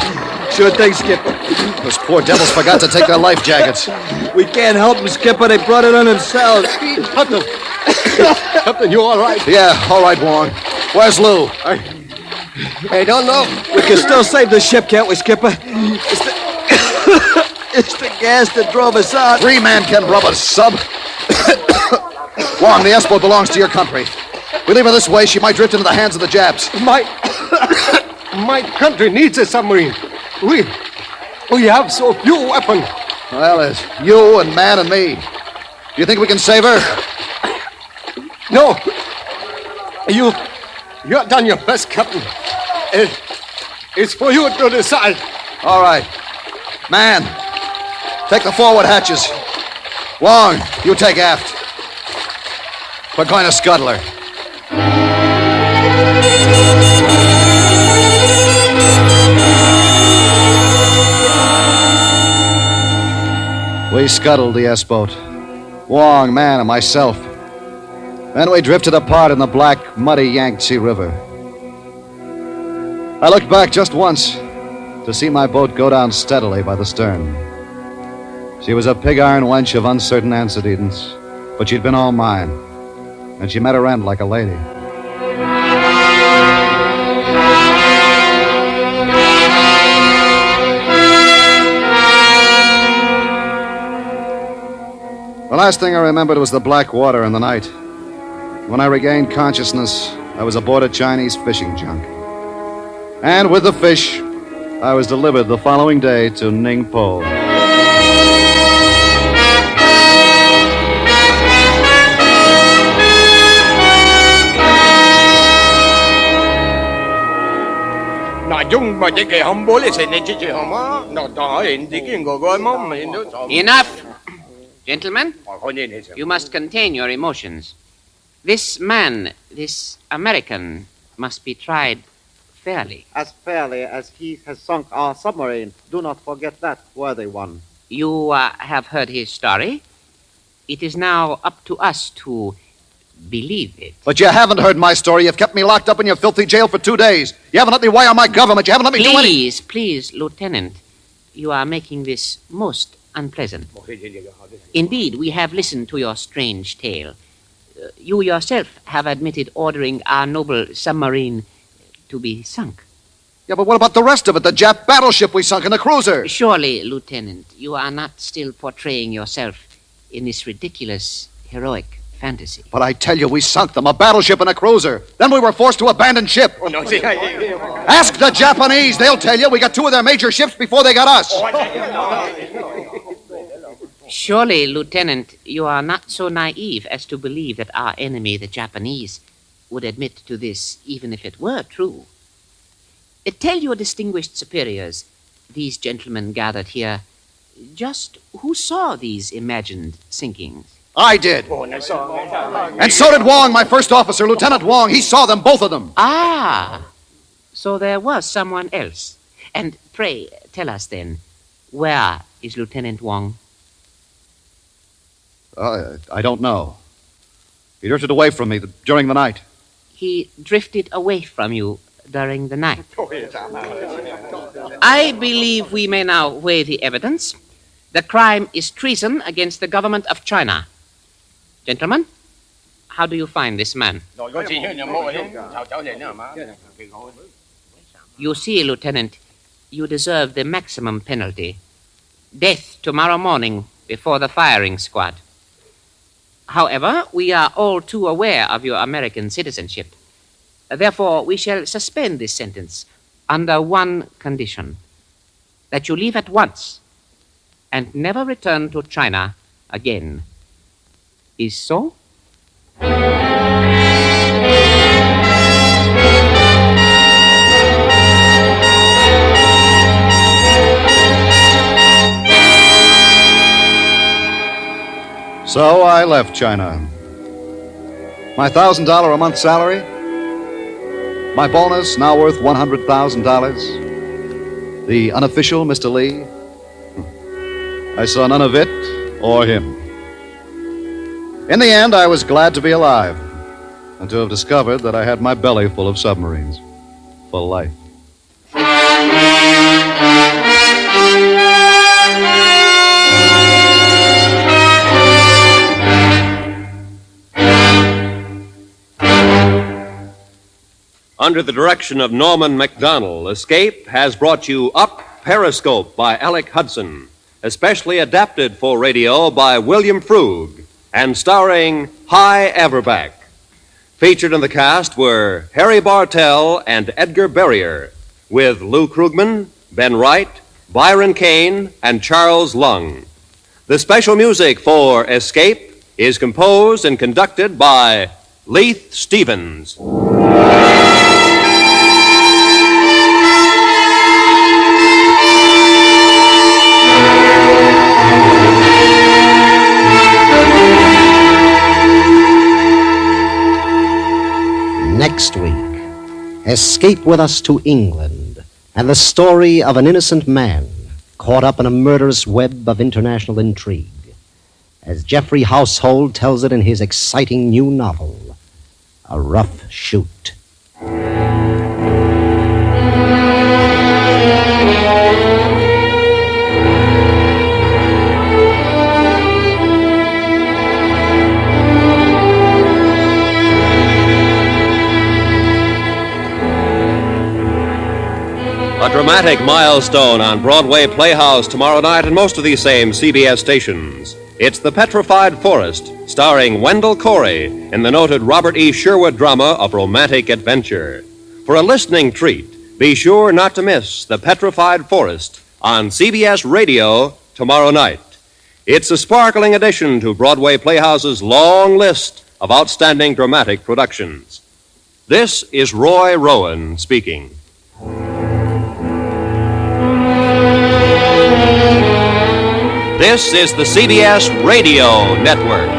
[SPEAKER 16] Sure thing, Skipper.
[SPEAKER 14] Those poor devils forgot to take their life jackets.
[SPEAKER 16] We can't help them, Skipper. They brought it on themselves.
[SPEAKER 15] Captain, you all right?
[SPEAKER 14] Yeah, all right, Warren. Where's Lou?
[SPEAKER 16] I don't know. We can still save the ship, can't we, Skipper? It's the gas that drove us out.
[SPEAKER 14] 3 men can rub a sub. Wong, the S-boat belongs to your country. We leave her this way, she might drift into the hands of the Japs.
[SPEAKER 15] My country needs a submarine. We have so few weapons.
[SPEAKER 14] Well, it's you and Man and me. Do you think we can save her?
[SPEAKER 15] No. You have done your best, Captain. It's for you to decide.
[SPEAKER 14] All right. Man, take the forward hatches. Wong, you take aft. We're going to scuttle her. We scuttled the S-boat. Wong, Man, and myself. Then we drifted apart in the black, muddy Yangtze River. I looked back just once to see my boat go down steadily by the stern. She was a pig-iron wench of uncertain antecedents, but she'd been all mine, and she met her end like a lady. The last thing I remembered was the black water in the night. When I regained consciousness, I was aboard a Chinese fishing junk. And with the fish, I was delivered the following day to Ningpo.
[SPEAKER 19] Enough! Gentlemen, you must contain your emotions. This man, this American, must be tried fairly.
[SPEAKER 12] As fairly as he has sunk our submarine. Do not forget that, worthy one.
[SPEAKER 19] You have heard his story. It is now up to us to believe it.
[SPEAKER 14] But you haven't heard my story. You've kept me locked up in your filthy jail for 2 days. You haven't let me wire my government. You haven't let me do anything.
[SPEAKER 19] Please, Lieutenant. you are making this most unpleasant. Indeed, we have listened to your strange tale. You yourself have admitted ordering our noble submarine to be sunk.
[SPEAKER 14] Yeah, but what about the rest of it? The Jap battleship we sunk in the cruiser?
[SPEAKER 19] Surely, Lieutenant, you are not still portraying yourself in this ridiculous, heroic fantasy.
[SPEAKER 14] But I tell you, we sunk them, a battleship and a cruiser. Then we were forced to abandon ship. Ask the Japanese. They'll tell you we got two of their major ships before they got us.
[SPEAKER 19] Surely, Lieutenant, you are not so naive as to believe that our enemy, the Japanese, would admit to this even if it were true. Tell your distinguished superiors, these gentlemen gathered here, just who saw these imagined sinkings.
[SPEAKER 14] I did. And so did Wong, my first officer, Lieutenant Wong. He saw them, both of them.
[SPEAKER 19] Ah, so there was someone else. And pray, tell us then, where is Lieutenant Wong?
[SPEAKER 14] I don't know. He drifted away from me during the night.
[SPEAKER 19] He drifted away from you during the night. I believe we may now weigh the evidence. The crime is treason against the government of China. Gentlemen, how do you find this man? You see, Lieutenant, you deserve the maximum penalty. Death tomorrow morning before the firing squad. However, we are all too aware of your American citizenship. Therefore, we shall suspend this sentence under one condition, that you leave at once and never return to China again. Is so?
[SPEAKER 14] So I left China. My $1,000 a month salary, my bonus now worth $100,000. The unofficial Mr. Lee, I saw none of it or him. In the end, I was glad to be alive and to have discovered that I had my belly full of submarines for life.
[SPEAKER 13] Under the direction of Norman MacDonald, Escape has brought you Up Periscope by Alec Hudson, especially adapted for radio by William Frug, and starring Hy Averback. Featured in the cast were Harry Bartell and Edgar Berrier, with Lou Krugman, Ben Wright, Byron Kane, and Charles Lung. The special music for Escape is composed and conducted by Leith Stevens.
[SPEAKER 17] Next week, escape with us to England and the story of an innocent man caught up in a murderous web of international intrigue, as Geoffrey Household tells it in his exciting new novel, A Rough Shoot.
[SPEAKER 13] A dramatic milestone on Broadway Playhouse tomorrow night and most of these same CBS stations. It's The Petrified Forest, starring Wendell Corey in the noted Robert E. Sherwood drama of romantic adventure. For a listening treat, be sure not to miss The Petrified Forest on CBS Radio tomorrow night. It's a sparkling addition to Broadway Playhouse's long list of outstanding dramatic productions. This is Roy Rowan speaking. This is the CBS Radio Network.